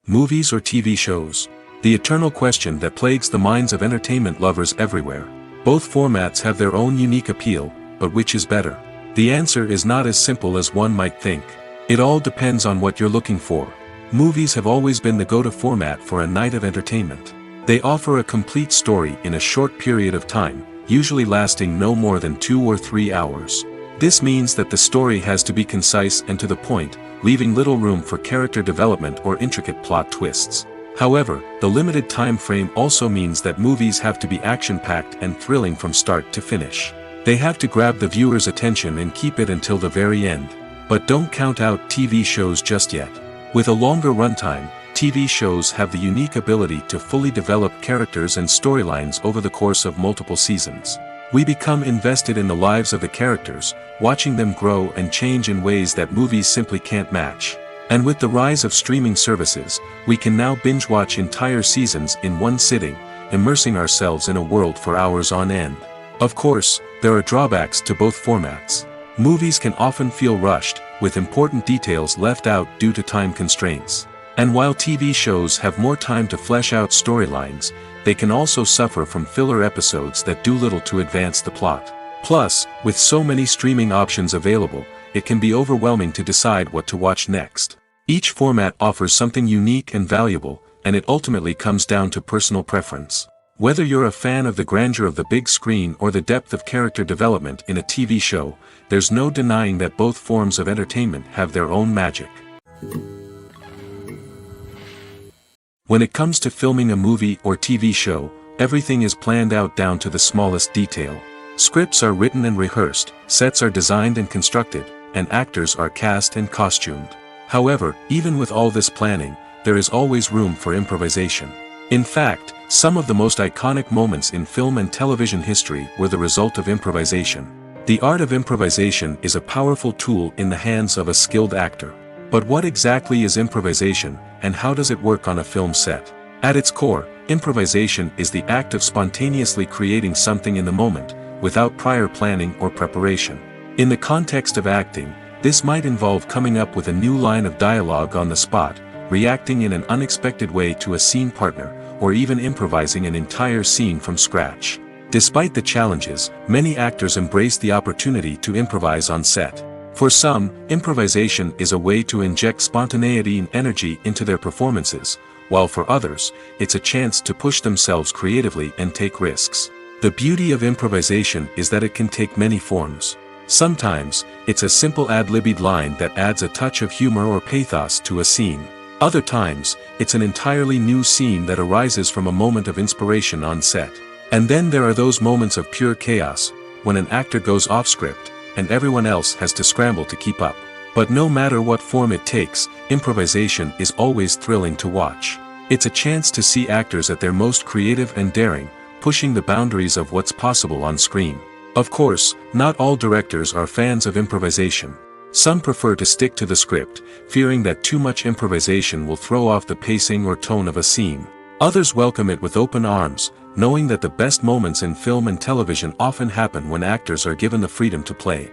Movies or TV shows? The eternal question that plagues the minds of entertainment lovers everywhere. Both formats have their own unique appeal, but which is better? The answer is not as simple as one might think. It all depends on what you're looking for. Movies have always been the go-to format for a night of entertainment. They offer a complete story in a short period of time, usually lasting no more than 2 or 3 hours. This means that the story has to be concise and to the point, leaving little room for character development or intricate plot twists. However, the limited time frame also means that movies have to be action-packed and thrilling from start to finish. They have to grab the viewer's attention and keep it until the very end. But don't count out TV shows just yet. With a longer runtime, TV shows have the unique ability to fully develop characters and storylines over the course of multiple seasons. We become invested in the lives of the characters, watching them grow and change in ways that movies simply can't match. And with the rise of streaming services, we can now binge-watch entire seasons in one sitting, immersing ourselves in a world for hours on end. Of course, there are drawbacks to both formats. Movies can often feel rushed, with important details left out due to time constraints. And while TV shows have more time to flesh out storylines, they can also suffer from filler episodes that do little to advance the plot. Plus, with so many streaming options available, it can be overwhelming to decide what to watch next. Each format offers something unique and valuable, and it ultimately comes down to personal preference. Whether you're a fan of the grandeur of the big screen or the depth of character development in a TV show, there's no denying that both forms of entertainment have their own magic. When it comes to filming a movie or TV show, everything is planned out down to the smallest detail. Scripts are written and rehearsed, sets are designed and constructed, and actors are cast and costumed. However, even with all this planning, there is always room for improvisation. In fact, some of the most iconic moments in film and television history were the result of improvisation. The art of improvisation is a powerful tool in the hands of a skilled actor. But what exactly is improvisation, and how does it work on a film set? At its core, improvisation is the act of spontaneously creating something in the moment, without prior planning or preparation. In the context of acting, this might involve coming up with a new line of dialogue on the spot, reacting in an unexpected way to a scene partner, or even improvising an entire scene from scratch. Despite the challenges, many actors embrace the opportunity to improvise on set. For some, improvisation is a way to inject spontaneity and energy into their performances, while for others, it's a chance to push themselves creatively and take risks. The beauty of improvisation is that it can take many forms. Sometimes, it's a simple ad-libbed line that adds a touch of humor or pathos to a scene. Other times, it's an entirely new scene that arises from a moment of inspiration on set. And then there are those moments of pure chaos, when an actor goes off script, and everyone else has to scramble to keep up. But no matter what form it takes, improvisation is always thrilling to watch. It's a chance to see actors at their most creative and daring, pushing the boundaries of what's possible on screen. Of course, not all directors are fans of improvisation. Some prefer to stick to the script, fearing that too much improvisation will throw off the pacing or tone of a scene. Others welcome it with open arms, knowing that the best moments in film and television often happen when actors are given the freedom to play.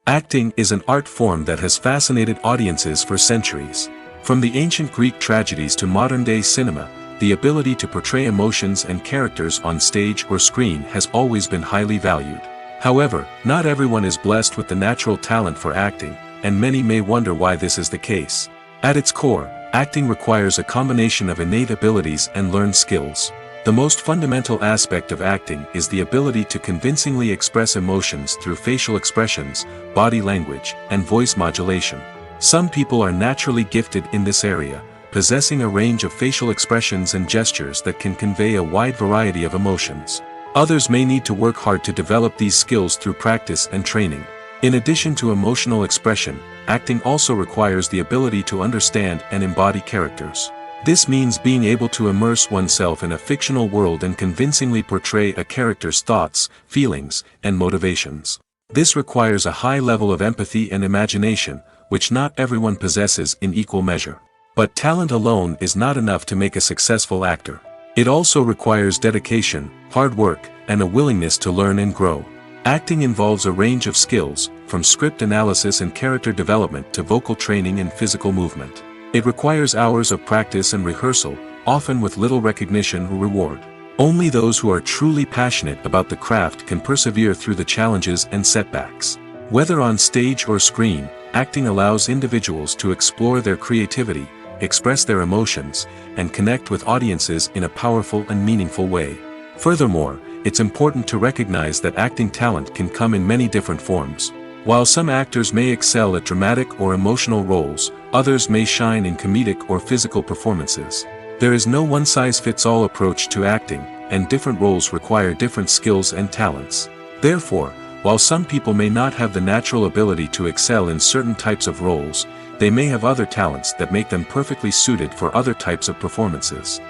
Acting is an art form that has fascinated audiences for centuries. From the ancient Greek tragedies to modern-day cinema, the ability to portray emotions and characters on stage or screen has always been highly valued. However, not everyone is blessed with the natural talent for acting, and many may wonder why this is the case. At its core, acting requires a combination of innate abilities and learned skills. The most fundamental aspect of acting is the ability to convincingly express emotions through facial expressions, body language, and voice modulation. Some people are naturally gifted in this area, possessing a range of facial expressions and gestures that can convey a wide variety of emotions. Others may need to work hard to develop these skills through practice and training. In addition to emotional expression, acting also requires the ability to understand and embody characters. This means being able to immerse oneself in a fictional world and convincingly portray a character's thoughts, feelings, and motivations. This requires a high level of empathy and imagination, which not everyone possesses in equal measure. But talent alone is not enough to make a successful actor. It also requires dedication, hard work, and a willingness to learn and grow. Acting involves a range of skills, from script analysis and character development to vocal training and physical movement. It requires hours of practice and rehearsal, often with little recognition or reward. Only those who are truly passionate about the craft can persevere through the challenges and setbacks. Whether on stage or screen, acting allows individuals to explore their creativity, express their emotions, and connect with audiences in a powerful and meaningful way. Furthermore, it's important to recognize that acting talent can come in many different forms. While some actors may excel at dramatic or emotional roles, others may shine in comedic or physical performances. There is no one-size-fits-all approach to acting, and different roles require different skills and talents. Therefore, while some people may not have the natural ability to excel in certain types of roles, they may have other talents that make them perfectly suited for other types of performances.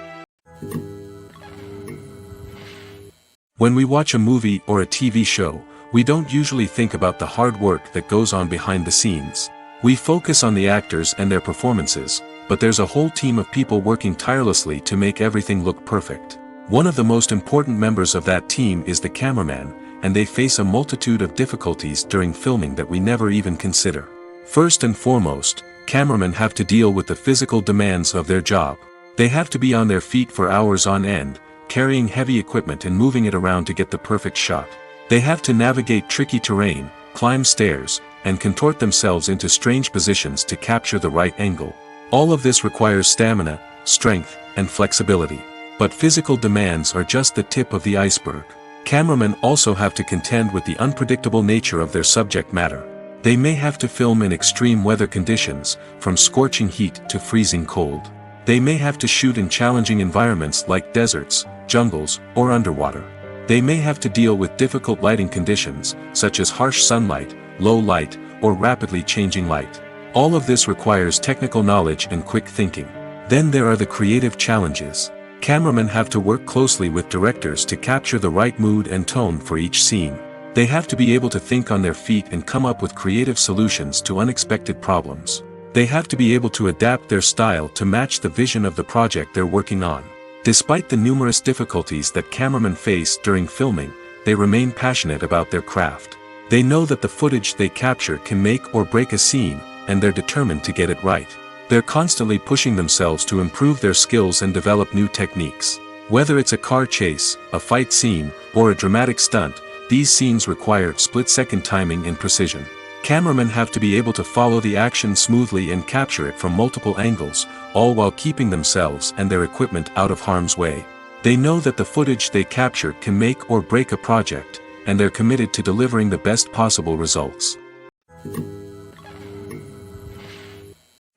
When we watch a movie or a TV show, we don't usually think about the hard work that goes on behind the scenes. We focus on the actors and their performances, but there's a whole team of people working tirelessly to make everything look perfect. One of the most important members of that team is the cameraman, and they face a multitude of difficulties during filming that we never even consider. First and foremost, cameramen have to deal with the physical demands of their job. They have to be on their feet for hours on end, carrying heavy equipment and moving it around to get the perfect shot. They have to navigate tricky terrain, climb stairs, and contort themselves into strange positions to capture the right angle. All of this requires stamina, strength, and flexibility. But physical demands are just the tip of the iceberg. Cameramen also have to contend with the unpredictable nature of their subject matter. They may have to film in extreme weather conditions, from scorching heat to freezing cold. They may have to shoot in challenging environments like deserts, jungles, or underwater. They may have to deal with difficult lighting conditions, such as harsh sunlight, low light, or rapidly changing light. All of this requires technical knowledge and quick thinking. Then there are the creative challenges. Cameramen have to work closely with directors to capture the right mood and tone for each scene. They have to be able to think on their feet and come up with creative solutions to unexpected problems. They have to be able to adapt their style to match the vision of the project they're working on. Despite the numerous difficulties that cameramen face during filming, they remain passionate about their craft. They know that the footage they capture can make or break a scene, and they're determined to get it right. They're constantly pushing themselves to improve their skills and develop new techniques. Whether it's a car chase, a fight scene, or a dramatic stunt, these scenes require split-second timing and precision. Cameramen have to be able to follow the action smoothly and capture it from multiple angles, all while keeping themselves and their equipment out of harm's way. They know that the footage they capture can make or break a project, and they're committed to delivering the best possible results.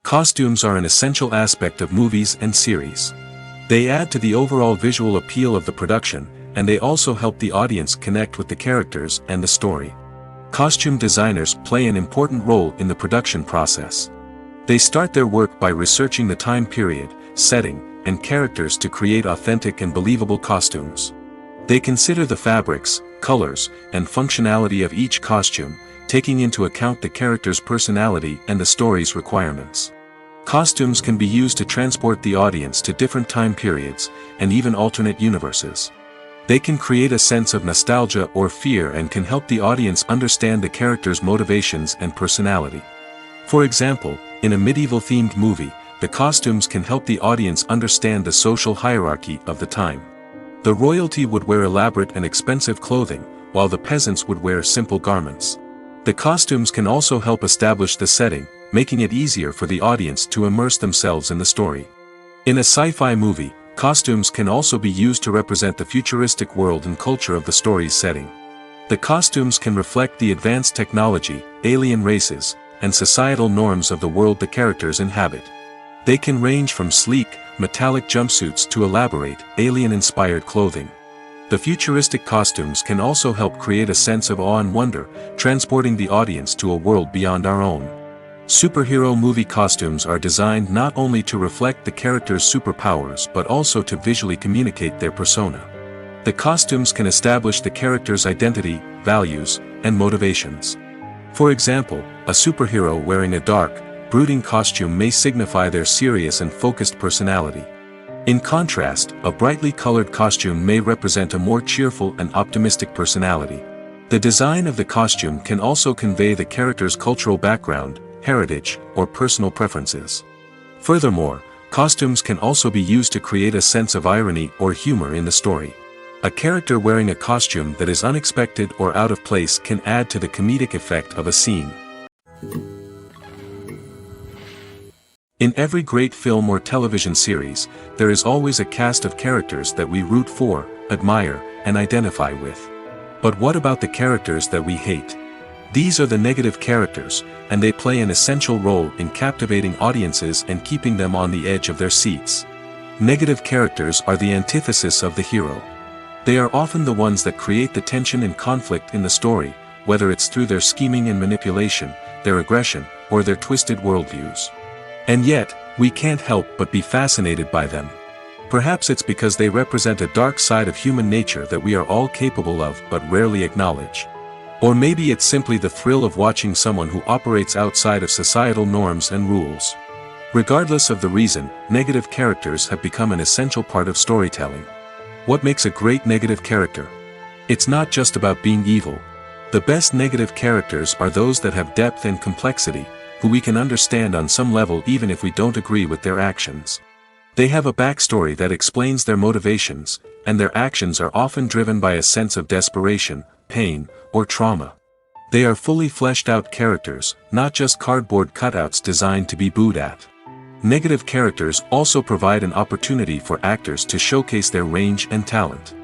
Costumes are an essential aspect of movies and series. They add to the overall visual appeal of the production, and they also help the audience connect with the characters and the story. Costume designers play an important role in the production process. They start their work by researching the time period, setting, and characters to create authentic and believable costumes. They consider the fabrics, colors, and functionality of each costume, taking into account the character's personality and the story's requirements. Costumes can be used to transport the audience to different time periods, and even alternate universes. They can create a sense of nostalgia or fear and can help the audience understand the character's motivations and personality. For example, in a medieval-themed movie, the costumes can help the audience understand the social hierarchy of the time. The royalty would wear elaborate and expensive clothing, while the peasants would wear simple garments. The costumes can also help establish the setting, making it easier for the audience to immerse themselves in the story. In a sci-fi movie, costumes can also be used to represent the futuristic world and culture of the story's setting. The costumes can reflect the advanced technology, alien races, and societal norms of the world the characters inhabit. They can range from sleek, metallic jumpsuits to elaborate, alien-inspired clothing. The futuristic costumes can also help create a sense of awe and wonder, transporting the audience to a world beyond our own. Superhero movie costumes are designed not only to reflect the character's superpowers but also to visually communicate their persona. The costumes can establish the character's identity, values, and motivations. For example, a superhero wearing a dark, brooding costume may signify their serious and focused personality. In contrast, a brightly colored costume may represent a more cheerful and optimistic personality. The design of the costume can also convey the character's cultural background, heritage, or personal preferences. Furthermore, costumes can also be used to create a sense of irony or humor in the story. A character wearing a costume that is unexpected or out of place can add to the comedic effect of a scene. In every great film or television series, there is always a cast of characters that we root for, admire, and identify with. But what about the characters that we hate? These are the negative characters, and they play an essential role in captivating audiences and keeping them on the edge of their seats. Negative characters are the antithesis of the hero. They are often the ones that create the tension and conflict in the story, whether it's through their scheming and manipulation, their aggression, or their twisted worldviews. And yet, we can't help but be fascinated by them. Perhaps it's because they represent a dark side of human nature that we are all capable of but rarely acknowledge. Or maybe it's simply the thrill of watching someone who operates outside of societal norms and rules. Regardless of the reason, negative characters have become an essential part of storytelling. What makes a great negative character? It's not just about being evil. The best negative characters are those that have depth and complexity, who we can understand on some level even if we don't agree with their actions. They have a backstory that explains their motivations, and their actions are often driven by a sense of desperation, pain, or trauma. They are fully fleshed out characters, not just cardboard cutouts designed to be booed at. Negative characters also provide an opportunity for actors to showcase their range and talent.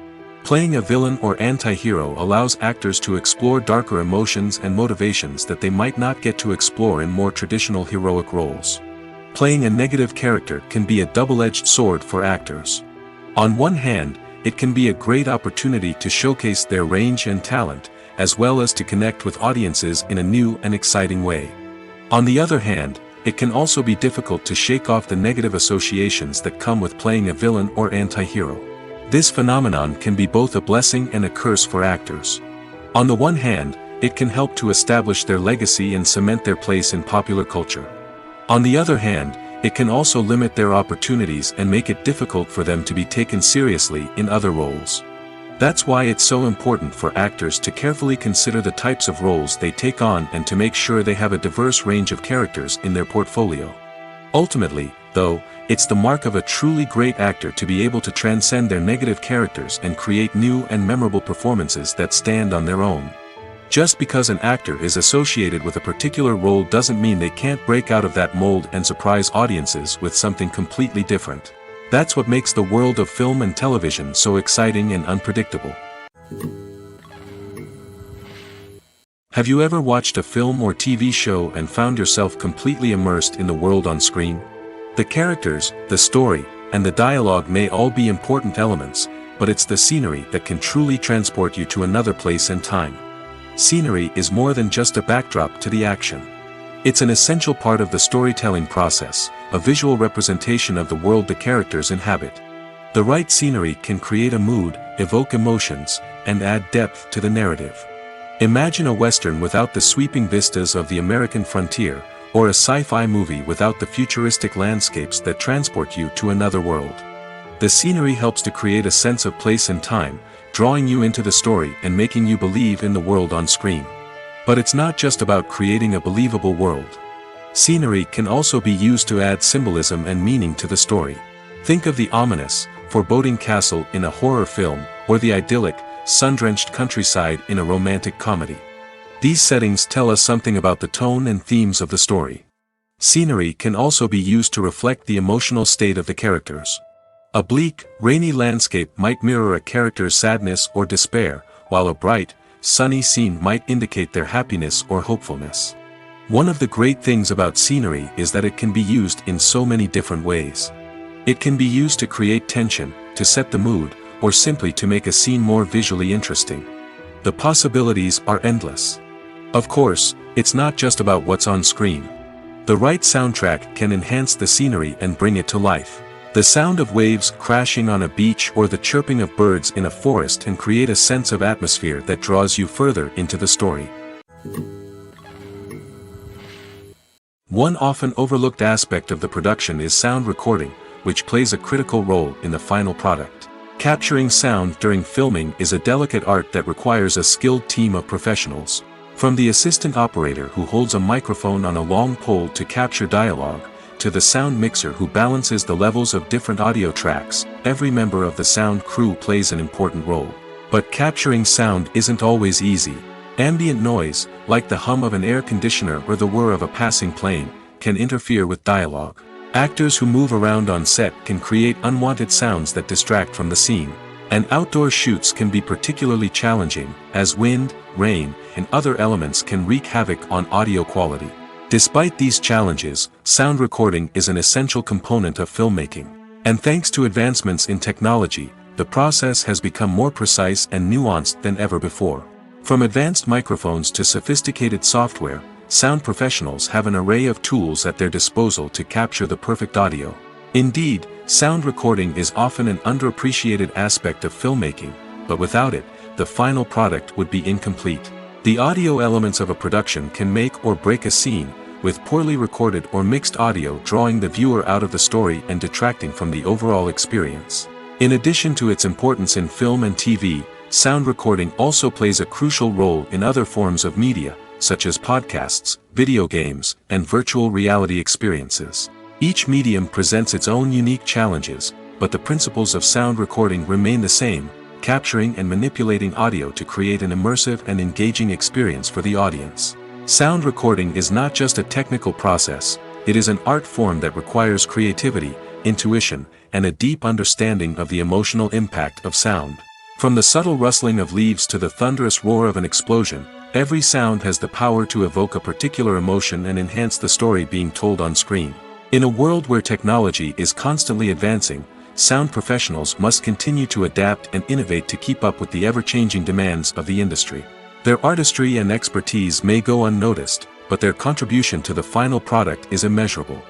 Playing a villain or anti-hero allows actors to explore darker emotions and motivations that they might not get to explore in more traditional heroic roles. Playing a negative character can be a double-edged sword for actors. On one hand, it can be a great opportunity to showcase their range and talent, as well as to connect with audiences in a new and exciting way. On the other hand, it can also be difficult to shake off the negative associations that come with playing a villain or anti-hero. This phenomenon can be both a blessing and a curse for actors. On the one hand, it can help to establish their legacy and cement their place in popular culture. On the other hand, it can also limit their opportunities and make it difficult for them to be taken seriously in other roles. That's why it's so important for actors to carefully consider the types of roles they take on and to make sure they have a diverse range of characters in their portfolio. Ultimately, though, it's the mark of a truly great actor to be able to transcend their negative characters and create new and memorable performances that stand on their own. Just because an actor is associated with a particular role doesn't mean they can't break out of that mold and surprise audiences with something completely different. That's what makes the world of film and television so exciting and unpredictable. Have you ever watched a film or TV show and found yourself completely immersed in the world on screen? The characters, the story, and the dialogue may all be important elements, but it's the scenery that can truly transport you to another place and time. Scenery is more than just a backdrop to the action. It's an essential part of the storytelling process, a visual representation of the world the characters inhabit. The right scenery can create a mood, evoke emotions, and add depth to the narrative. Imagine a Western without the sweeping vistas of the American frontier, or a sci-fi movie without the futuristic landscapes that transport you to another world. The scenery helps to create a sense of place and time, drawing you into the story and making you believe in the world on screen. But it's not just about creating a believable world. Scenery can also be used to add symbolism and meaning to the story. Think of the ominous, foreboding castle in a horror film, or the idyllic, sun-drenched countryside in a romantic comedy. These settings tell us something about the tone and themes of the story. Scenery can also be used to reflect the emotional state of the characters. A bleak, rainy landscape might mirror a character's sadness or despair, while a bright, sunny scene might indicate their happiness or hopefulness. One of the great things about scenery is that it can be used in so many different ways. It can be used to create tension, to set the mood, or simply to make a scene more visually interesting. The possibilities are endless. Of course, it's not just about what's on screen. The right soundtrack can enhance the scenery and bring it to life. The sound of waves crashing on a beach or the chirping of birds in a forest can create a sense of atmosphere that draws you further into the story. One often overlooked aspect of the production is sound recording, which plays a critical role in the final product. Capturing sound during filming is a delicate art that requires a skilled team of professionals. From the assistant operator who holds a microphone on a long pole to capture dialogue, to the sound mixer who balances the levels of different audio tracks, every member of the sound crew plays an important role. But capturing sound isn't always easy. Ambient noise, like the hum of an air conditioner or the whir of a passing plane, can interfere with dialogue. Actors who move around on set can create unwanted sounds that distract from the scene. And outdoor shoots can be particularly challenging, as wind, rain, and other elements can wreak havoc on audio quality. Despite these challenges, sound recording is an essential component of filmmaking. And thanks to advancements in technology, the process has become more precise and nuanced than ever before. From advanced microphones to sophisticated software, sound professionals have an array of tools at their disposal to capture the perfect audio. Indeed, sound recording is often an underappreciated aspect of filmmaking, but without it, the final product would be incomplete. The audio elements of a production can make or break a scene, with poorly recorded or mixed audio drawing the viewer out of the story and detracting from the overall experience. In addition to its importance in film and TV, sound recording also plays a crucial role in other forms of media, such as podcasts, video games, and virtual reality experiences. Each medium presents its own unique challenges, but the principles of sound recording remain the same, capturing and manipulating audio to create an immersive and engaging experience for the audience. Sound recording is not just a technical process, it is an art form that requires creativity, intuition, and a deep understanding of the emotional impact of sound. From the subtle rustling of leaves to the thunderous roar of an explosion, every sound has the power to evoke a particular emotion and enhance the story being told on screen. In a world where technology is constantly advancing, sound professionals must continue to adapt and innovate to keep up with the ever-changing demands of the industry. Their artistry and expertise may go unnoticed, but their contribution to the final product is immeasurable.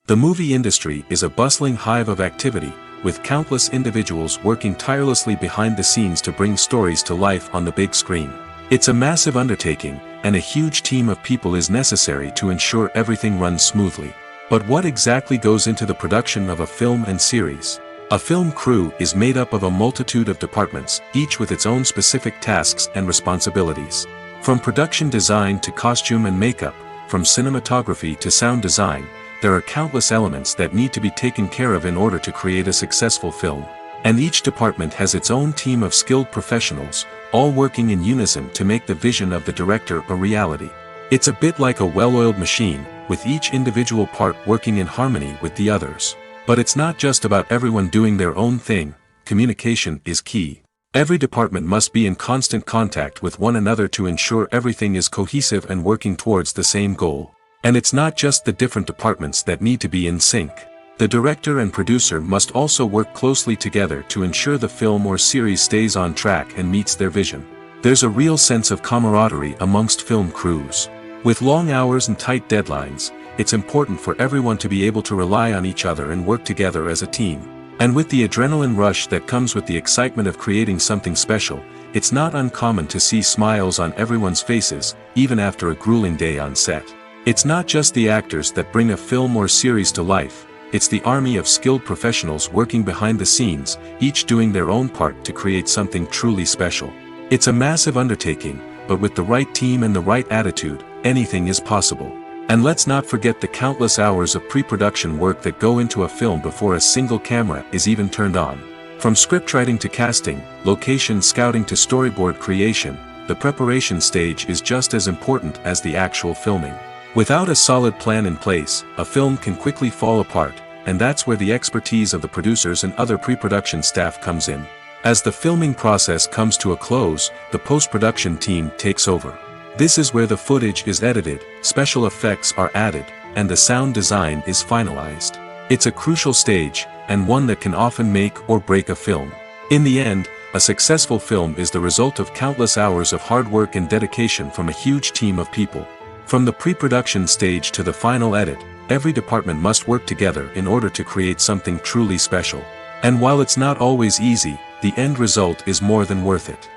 The movie industry is a bustling hive of activity, with countless individuals working tirelessly behind the scenes to bring stories to life on the big screen. It's a massive undertaking, and a huge team of people is necessary to ensure everything runs smoothly. But what exactly goes into the production of a film and series? A film crew is made up of a multitude of departments, each with its own specific tasks and responsibilities. From production design to costume and makeup, from cinematography to sound design, there are countless elements that need to be taken care of in order to create a successful film. And each department has its own team of skilled professionals, all working in unison to make the vision of the director a reality. It's a bit like a well-oiled machine, with each individual part working in harmony with the others. But it's not just about everyone doing their own thing, communication is key. Every department must be in constant contact with one another to ensure everything is cohesive and working towards the same goal. And it's not just the different departments that need to be in sync. The director and producer must also work closely together to ensure the film or series stays on track and meets their vision. There's a real sense of camaraderie amongst film crews. With long hours and tight deadlines, it's important for everyone to be able to rely on each other and work together as a team. And with the adrenaline rush that comes with the excitement of creating something special, it's not uncommon to see smiles on everyone's faces, even after a grueling day on set. It's not just the actors that bring a film or series to life, it's the army of skilled professionals working behind the scenes, each doing their own part to create something truly special. It's a massive undertaking, but with the right team and the right attitude, anything is possible. And let's not forget the countless hours of pre-production work that go into a film before a single camera is even turned on. From scriptwriting to casting, location scouting to storyboard creation, the preparation stage is just as important as the actual filming. Without a solid plan in place, a film can quickly fall apart, and that's where the expertise of the producers and other pre-production staff comes in. As the filming process comes to a close, the post-production team takes over. This is where the footage is edited, special effects are added, and the sound design is finalized. It's a crucial stage, and one that can often make or break a film. In the end, a successful film is the result of countless hours of hard work and dedication from a huge team of people. From the pre-production stage to the final edit, every department must work together in order to create something truly special. And while it's not always easy, the end result is more than worth it.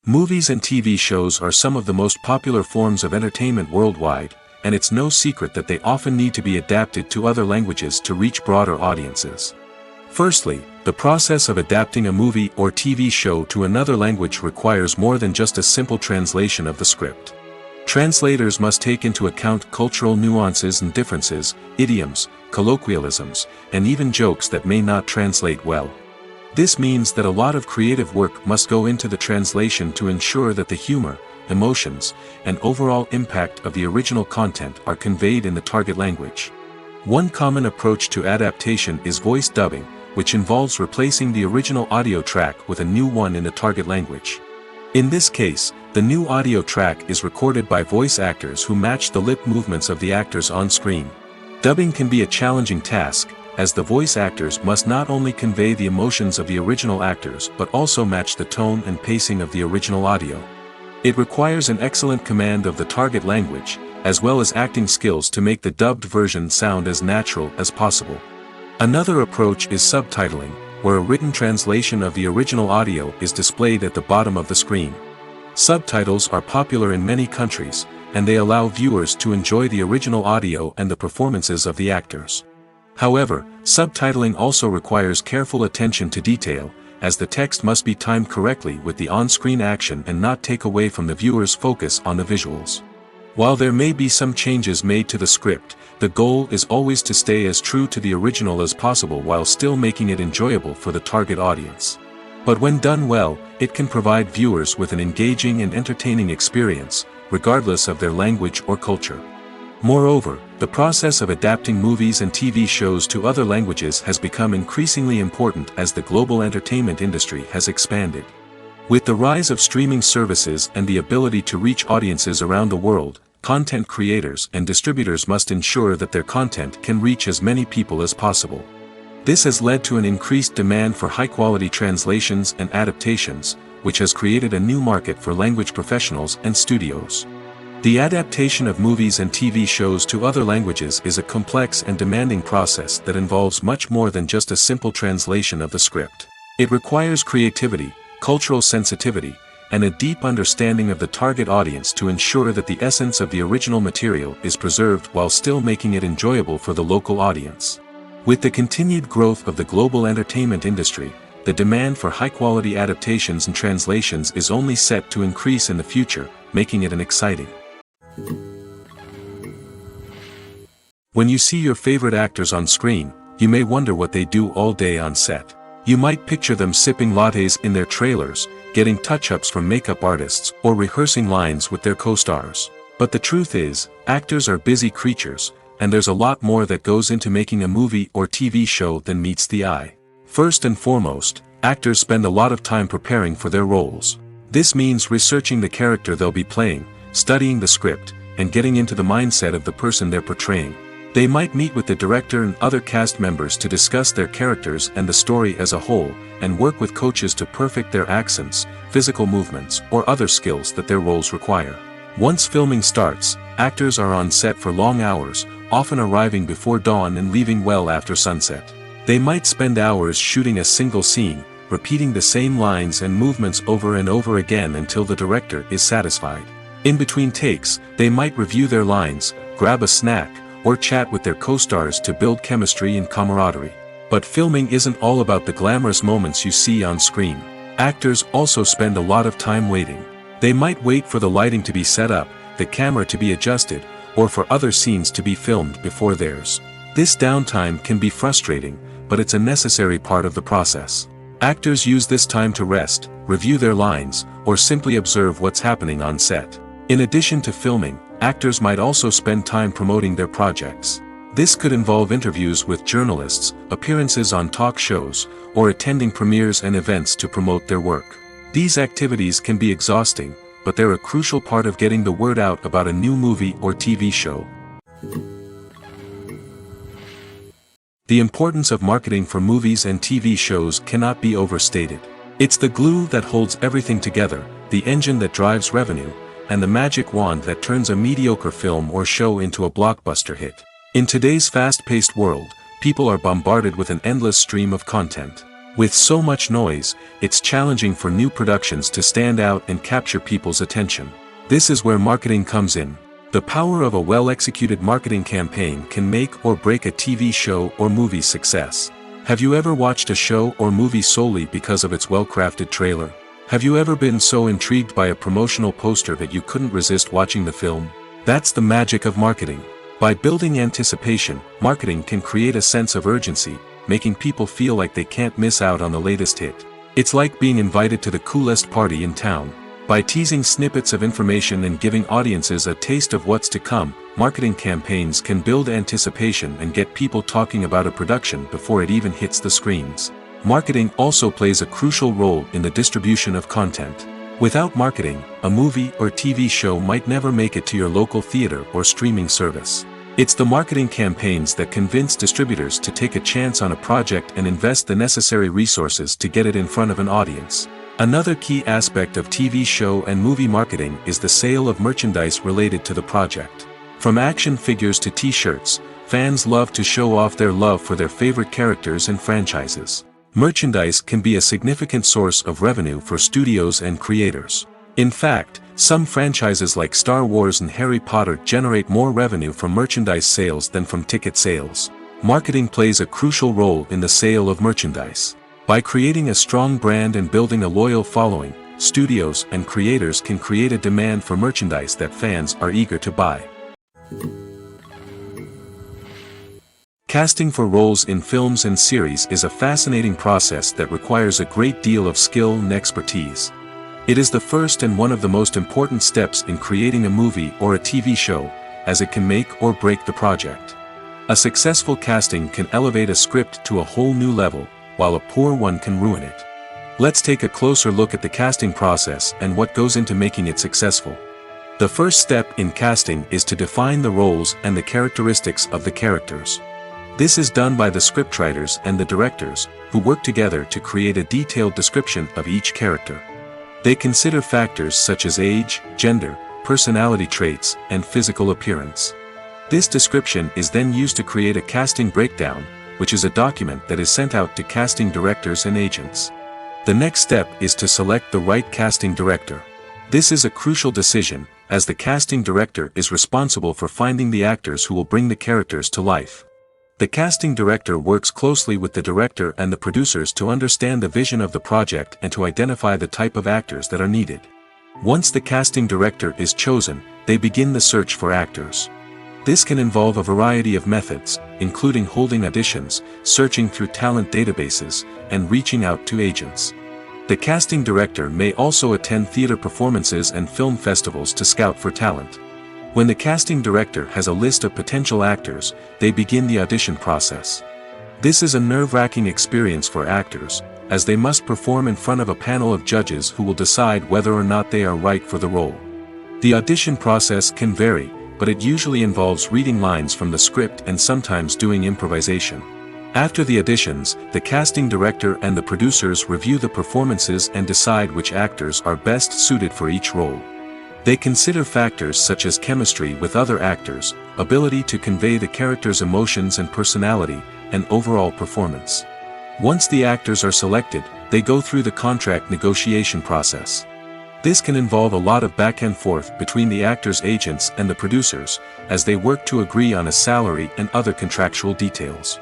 Movies and TV shows are some of the most popular forms of entertainment worldwide, and it's no secret that they often need to be adapted to other languages to reach broader audiences. Firstly, the process of adapting a movie or TV show to another language requires more than just a simple translation of the script. Translators must take into account cultural nuances and differences, idioms, colloquialisms, and even jokes that may not translate well. This means that a lot of creative work must go into the translation to ensure that the humor, emotions, and overall impact of the original content are conveyed in the target language. One common approach to adaptation is voice dubbing, which involves replacing the original audio track with a new one in the target language. In this case, the new audio track is recorded by voice actors who match the lip movements of the actors on screen. Dubbing can be a challenging task, as the voice actors must not only convey the emotions of the original actors but also match the tone and pacing of the original audio. It requires an excellent command of the target language, as well as acting skills to make the dubbed version sound as natural as possible. Another approach is subtitling, where a written translation of the original audio is displayed at the bottom of the screen. Subtitles are popular in many countries, and they allow viewers to enjoy the original audio and the performances of the actors. However, subtitling also requires careful attention to detail, as the text must be timed correctly with the on-screen action and not take away from the viewer's focus on the visuals. While there may be some changes made to the script, the goal is always to stay as true to the original as possible while still making it enjoyable for the target audience. But when done well, it can provide viewers with an engaging and entertaining experience, regardless of their language or culture. Moreover, the process of adapting movies and TV shows to other languages has become increasingly important as the global entertainment industry has expanded. With the rise of streaming services and the ability to reach audiences around the world, content creators and distributors must ensure that their content can reach as many people as possible. This has led to an increased demand for high-quality translations and adaptations, which has created a new market for language professionals and studios. The adaptation of movies and TV shows to other languages is a complex and demanding process that involves much more than just a simple translation of the script. It requires creativity, cultural sensitivity, and a deep understanding of the target audience to ensure that the essence of the original material is preserved while still making it enjoyable for the local audience. With the continued growth of the global entertainment industry, the demand for high-quality adaptations and translations is only set to increase in the future, making it an exciting. When you see your favorite actors on screen, you may wonder what they do all day on set. You might picture them sipping lattes in their trailers, getting touch-ups from makeup artists, or rehearsing lines with their co-stars. But the truth is, actors are busy creatures, and there's a lot more that goes into making a movie or TV show than meets the eye. First and foremost, actors spend a lot of time preparing for their roles. This means researching the character they'll be playing, studying the script, and getting into the mindset of the person they're portraying. They might meet with the director and other cast members to discuss their characters and the story as a whole, and work with coaches to perfect their accents, physical movements, or other skills that their roles require. Once filming starts, actors are on set for long hours, often arriving before dawn and leaving well after sunset. They might spend hours shooting a single scene, repeating the same lines and movements over and over again until the director is satisfied. In between takes, they might review their lines, grab a snack, or chat with their co-stars to build chemistry and camaraderie. But filming isn't all about the glamorous moments you see on screen. Actors also spend a lot of time waiting. They might wait for the lighting to be set up, the camera to be adjusted, or for other scenes to be filmed before theirs. This downtime can be frustrating, but it's a necessary part of the process. Actors use this time to rest, review their lines, or simply observe what's happening on set. In addition to filming, actors might also spend time promoting their projects. This could involve interviews with journalists, appearances on talk shows, or attending premieres and events to promote their work. These activities can be exhausting, but they're a crucial part of getting the word out about a new movie or TV show. The importance of marketing for movies and TV shows cannot be overstated. It's the glue that holds everything together, the engine that drives revenue, and the magic wand that turns a mediocre film or show into a blockbuster hit. In today's fast-paced world, people are bombarded with an endless stream of content. With so much noise, it's challenging for new productions to stand out and capture people's attention. This is where marketing comes in. The power of a well-executed marketing campaign can make or break a TV show or movie's success. Have you ever watched a show or movie solely because of its well-crafted trailer? Have you ever been so intrigued by a promotional poster that you couldn't resist watching the film? That's the magic of marketing. By building anticipation, marketing can create a sense of urgency, making people feel like they can't miss out on the latest hit. It's like being invited to the coolest party in town. By teasing snippets of information and giving audiences a taste of what's to come, marketing campaigns can build anticipation and get people talking about a production before it even hits the screens. Marketing also plays a crucial role in the distribution of content. Without marketing, a movie or TV show might never make it to your local theater or streaming service. It's the marketing campaigns that convince distributors to take a chance on a project and invest the necessary resources to get it in front of an audience. Another key aspect of TV show and movie marketing is the sale of merchandise related to the project. From action figures to t-shirts, fans love to show off their love for their favorite characters and franchises. Merchandise can be a significant source of revenue for studios and creators. In fact, some franchises like Star Wars and Harry Potter generate more revenue from merchandise sales than from ticket sales. Marketing plays a crucial role in the sale of merchandise. By creating a strong brand and building a loyal following, studios and creators can create a demand for merchandise that fans are eager to buy. Casting for roles in films and series is a fascinating process that requires a great deal of skill and expertise. It is the first and one of the most important steps in creating a movie or a TV show, as it can make or break the project. A successful casting can elevate a script to a whole new level, while a poor one can ruin it. Let's take a closer look at the casting process and what goes into making it successful. The first step in casting is to define the roles and the characteristics of the characters. This is done by the scriptwriters and the directors, who work together to create a detailed description of each character. They consider factors such as age, gender, personality traits, and physical appearance. This description is then used to create a casting breakdown, which is a document that is sent out to casting directors and agents. The next step is to select the right casting director. This is a crucial decision, as the casting director is responsible for finding the actors who will bring the characters to life. The casting director works closely with the director and the producers to understand the vision of the project and to identify the type of actors that are needed. Once the casting director is chosen, they begin the search for actors. This can involve a variety of methods, including holding auditions, searching through talent databases, and reaching out to agents. The casting director may also attend theater performances and film festivals to scout for talent. When the casting director has a list of potential actors, they begin the audition process. This is a nerve-wracking experience for actors, as they must perform in front of a panel of judges who will decide whether or not they are right for the role. The audition process can vary, but it usually involves reading lines from the script and sometimes doing improvisation. After the auditions, the casting director and the producers review the performances and decide which actors are best suited for each role. They consider factors such as chemistry with other actors, ability to convey the character's emotions and personality, and overall performance. Once the actors are selected, they go through the contract negotiation process. This can involve a lot of back and forth between the actors' agents and the producers, as they work to agree on a salary and other contractual details.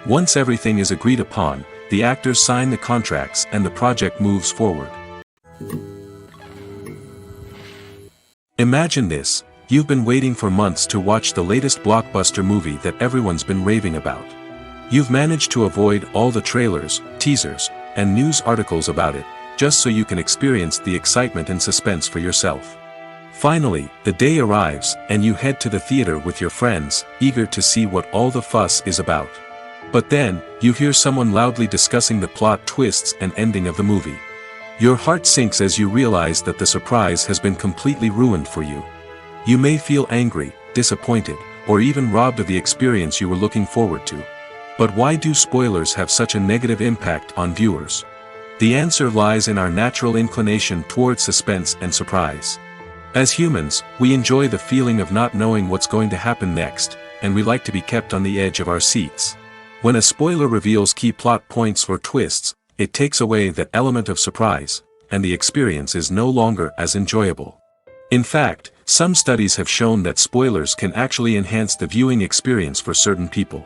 Once everything is agreed upon, the actors sign the contracts and the project moves forward. Imagine this: you've been waiting for months to watch the latest blockbuster movie that everyone's been raving about. You've managed to avoid all the trailers, teasers, and news articles about it, just so you can experience the excitement and suspense for yourself. Finally, the day arrives, and you head to the theater with your friends, eager to see what all the fuss is about. But then, you hear someone loudly discussing the plot twists and ending of the movie. Your heart sinks as you realize that the surprise has been completely ruined for you. You may feel angry, disappointed, or even robbed of the experience you were looking forward to. But why do spoilers have such a negative impact on viewers? The answer lies in our natural inclination toward suspense and surprise. As humans, we enjoy the feeling of not knowing what's going to happen next, and we like to be kept on the edge of our seats. When a spoiler reveals key plot points or twists, it takes away that element of surprise, and the experience is no longer as enjoyable. In fact, some studies have shown that spoilers can actually enhance the viewing experience for certain people.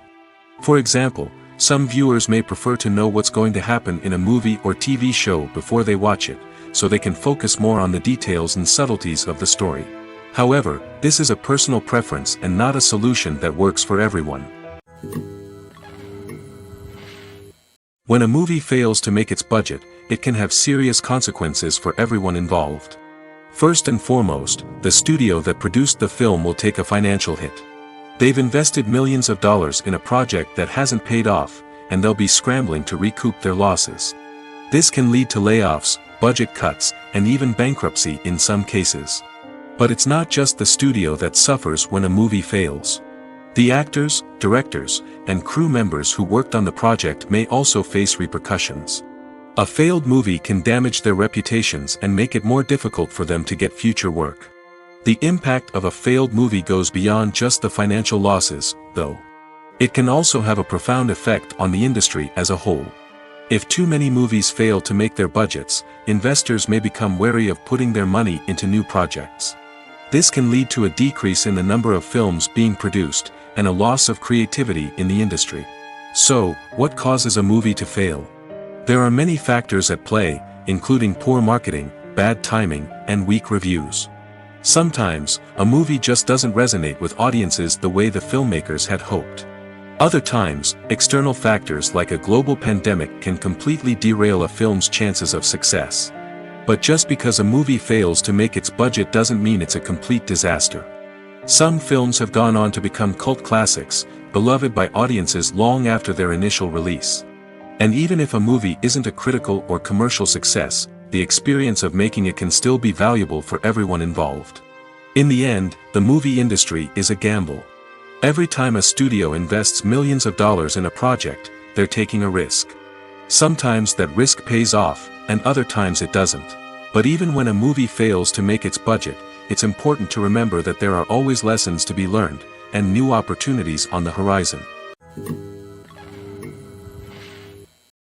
For example, some viewers may prefer to know what's going to happen in a movie or TV show before they watch it, so they can focus more on the details and subtleties of the story. However, this is a personal preference and not a solution that works for everyone. When a movie fails to make its budget, it can have serious consequences for everyone involved. First and foremost, the studio that produced the film will take a financial hit. They've invested millions of dollars in a project that hasn't paid off, and they'll be scrambling to recoup their losses. This can lead to layoffs, budget cuts, and even bankruptcy in some cases. But it's not just the studio that suffers when a movie fails. The actors, directors, and crew members who worked on the project may also face repercussions. A failed movie can damage their reputations and make it more difficult for them to get future work. The impact of a failed movie goes beyond just the financial losses, though. It can also have a profound effect on the industry as a whole. If too many movies fail to make their budgets, investors may become wary of putting their money into new projects. This can lead to a decrease in the number of films being produced, and a loss of creativity in the industry. So, what causes a movie to fail? There are many factors at play, including poor marketing, bad timing, and weak reviews. Sometimes, a movie just doesn't resonate with audiences the way the filmmakers had hoped. Other times, external factors like a global pandemic can completely derail a film's chances of success. But just because a movie fails to make its budget doesn't mean it's a complete disaster. Some films have gone on to become cult classics, beloved by audiences long after their initial release. And even if a movie isn't a critical or commercial success, the experience of making it can still be valuable for everyone involved. In the end, the movie industry is a gamble. Every time a studio invests millions of dollars in a project, they're taking a risk. Sometimes that risk pays off, and other times it doesn't. But even when a movie fails to make its budget, it's important to remember that there are always lessons to be learned, and new opportunities on the horizon.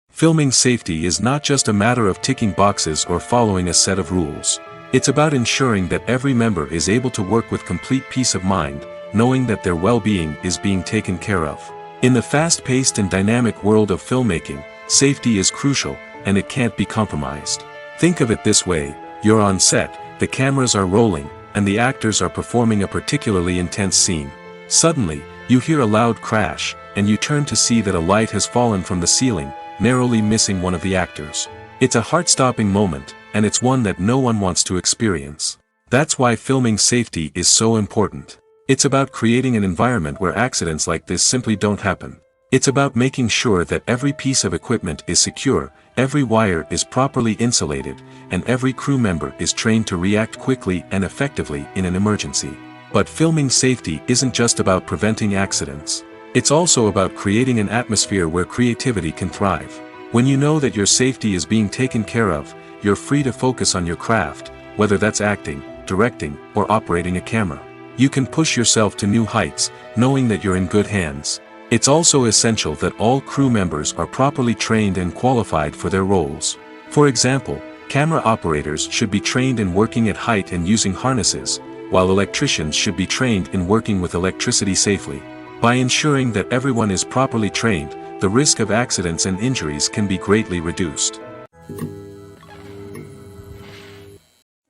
Filming safety is not just a matter of ticking boxes or following a set of rules. It's about ensuring that every member is able to work with complete peace of mind, knowing that their well-being is being taken care of. In the fast-paced and dynamic world of filmmaking, safety is crucial, and it can't be compromised. Think of it this way: you're on set, the cameras are rolling, and the actors are performing a particularly intense scene. Suddenly, you hear a loud crash, and you turn to see that a light has fallen from the ceiling, narrowly missing one of the actors. It's a heart-stopping moment, and it's one that no one wants to experience. That's why filming safety is so important. It's about creating an environment where accidents like this simply don't happen. It's about making sure that every piece of equipment is secure, every wire is properly insulated, and every crew member is trained to react quickly and effectively in an emergency. But filming safety isn't just about preventing accidents. It's also about creating an atmosphere where creativity can thrive. When you know that your safety is being taken care of, you're free to focus on your craft, whether that's acting, directing, or operating a camera. You can push yourself to new heights, knowing that you're in good hands. It's also essential that all crew members are properly trained and qualified for their roles. For example, camera operators should be trained in working at height and using harnesses, while electricians should be trained in working with electricity safely. By ensuring that everyone is properly trained, the risk of accidents and injuries can be greatly reduced.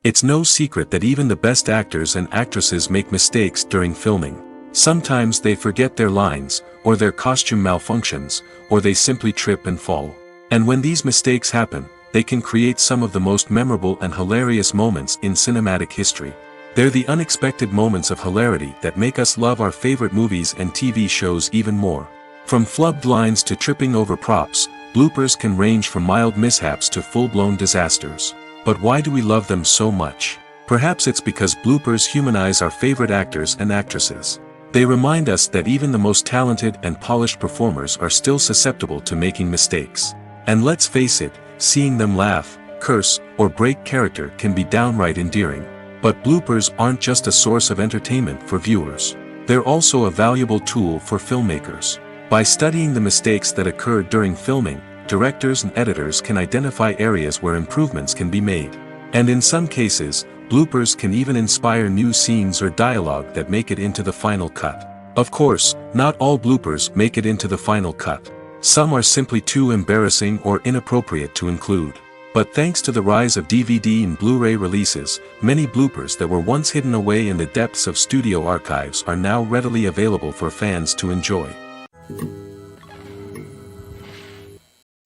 It's no secret that even the best actors and actresses make mistakes during filming. Sometimes they forget their lines, or their costume malfunctions, or they simply trip and fall. And when these mistakes happen, they can create some of the most memorable and hilarious moments in cinematic history. They're the unexpected moments of hilarity that make us love our favorite movies and TV shows even more. From flubbed lines to tripping over props, bloopers can range from mild mishaps to full-blown disasters. But why do we love them so much? Perhaps it's because bloopers humanize our favorite actors and actresses. They remind us that even the most talented and polished performers are still susceptible to making mistakes. And let's face it, seeing them laugh, curse, or break character can be downright endearing. But bloopers aren't just a source of entertainment for viewers. They're also a valuable tool for filmmakers. By studying the mistakes that occurred during filming, directors and editors can identify areas where improvements can be made. And in some cases, bloopers can even inspire new scenes or dialogue that make it into the final cut. Of course, not all bloopers make it into the final cut. Some are simply too embarrassing or inappropriate to include. But thanks to the rise of DVD and Blu-ray releases, many bloopers that were once hidden away in the depths of studio archives are now readily available for fans to enjoy.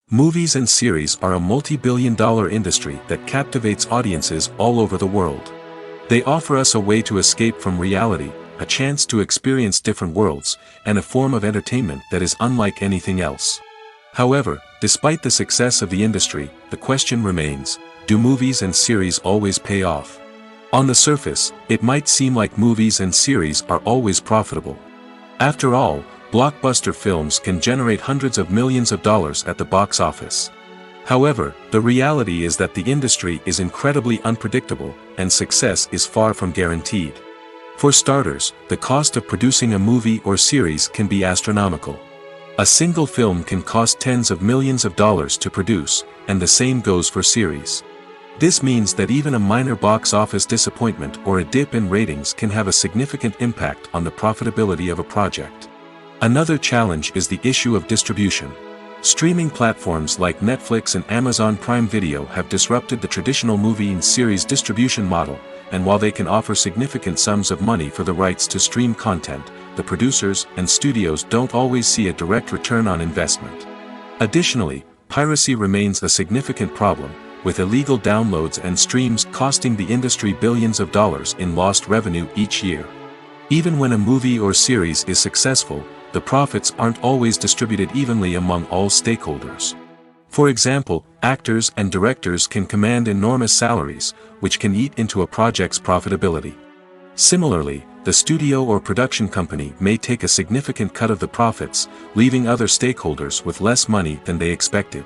Movies and series are a multi-billion-dollar industry that captivates audiences all over the world. They offer us a way to escape from reality, a chance to experience different worlds, and a form of entertainment that is unlike anything else. However, despite the success of the industry, the question remains, do movies and series always pay off? On the surface, it might seem like movies and series are always profitable. After all, blockbuster films can generate hundreds of millions of dollars at the box office. However, the reality is that the industry is incredibly unpredictable, and success is far from guaranteed. For starters, the cost of producing a movie or series can be astronomical. A single film can cost tens of millions of dollars to produce, and the same goes for series. This means that even a minor box office disappointment or a dip in ratings can have a significant impact on the profitability of a project. Another challenge is the issue of distribution. Streaming platforms like Netflix and Amazon Prime Video have disrupted the traditional movie and series distribution model, and while they can offer significant sums of money for the rights to stream content, the producers and studios don't always see a direct return on investment. Additionally, piracy remains a significant problem, with illegal downloads and streams costing the industry billions of dollars in lost revenue each year. Even when a movie or series is successful, the profits aren't always distributed evenly among all stakeholders. For example, actors and directors can command enormous salaries, which can eat into a project's profitability. Similarly, the studio or production company may take a significant cut of the profits, leaving other stakeholders with less money than they expected.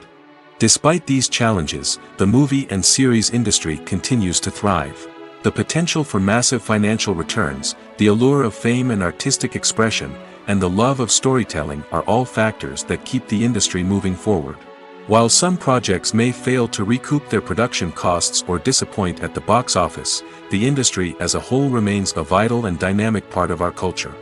Despite these challenges, the movie and series industry continues to thrive. The potential for massive financial returns, the allure of fame and artistic expression, and the love of storytelling are all factors that keep the industry moving forward. While some projects may fail to recoup their production costs or disappoint at the box office, the industry as a whole remains a vital and dynamic part of our culture.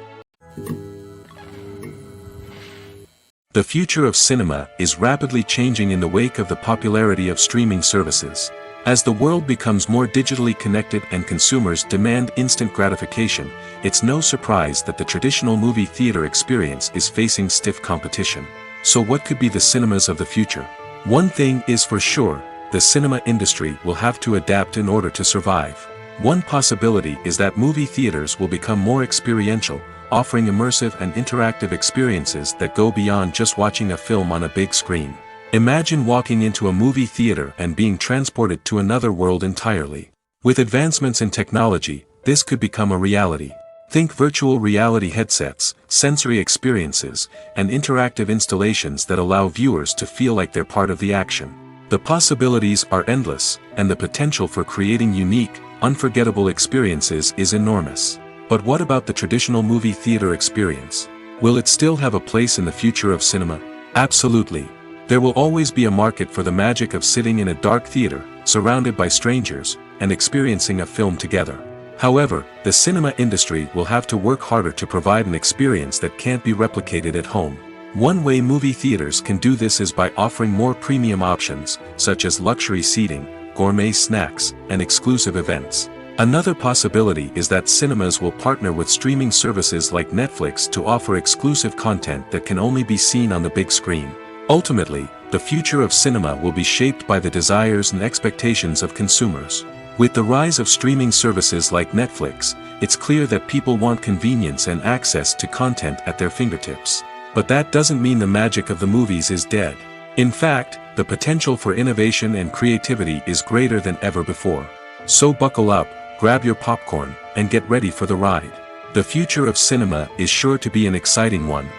The future of cinema is rapidly changing in the wake of the popularity of streaming services. As the world becomes more digitally connected and consumers demand instant gratification, it's no surprise that the traditional movie theater experience is facing stiff competition. So what could be the cinemas of the future? One thing is for sure, the cinema industry will have to adapt in order to survive. One possibility is that movie theaters will become more experiential, offering immersive and interactive experiences that go beyond just watching a film on a big screen. Imagine walking into a movie theater and being transported to another world entirely. With advancements in technology, this could become a reality. Think virtual reality headsets, sensory experiences, and interactive installations that allow viewers to feel like they're part of the action. The possibilities are endless, and the potential for creating unique, unforgettable experiences is enormous. But what about the traditional movie theater experience? Will it still have a place in the future of cinema? Absolutely. There will always be a market for the magic of sitting in a dark theater, surrounded by strangers, and experiencing a film together. However, the cinema industry will have to work harder to provide an experience that can't be replicated at home. One way movie theaters can do this is by offering more premium options, such as luxury seating, gourmet snacks, and exclusive events. Another possibility is that cinemas will partner with streaming services like Netflix to offer exclusive content that can only be seen on the big screen. Ultimately, the future of cinema will be shaped by the desires and expectations of consumers. With the rise of streaming services like Netflix, it's clear that people want convenience and access to content at their fingertips. But that doesn't mean the magic of the movies is dead. In fact, the potential for innovation and creativity is greater than ever before. So buckle up, grab your popcorn, and get ready for the ride. The future of cinema is sure to be an exciting one.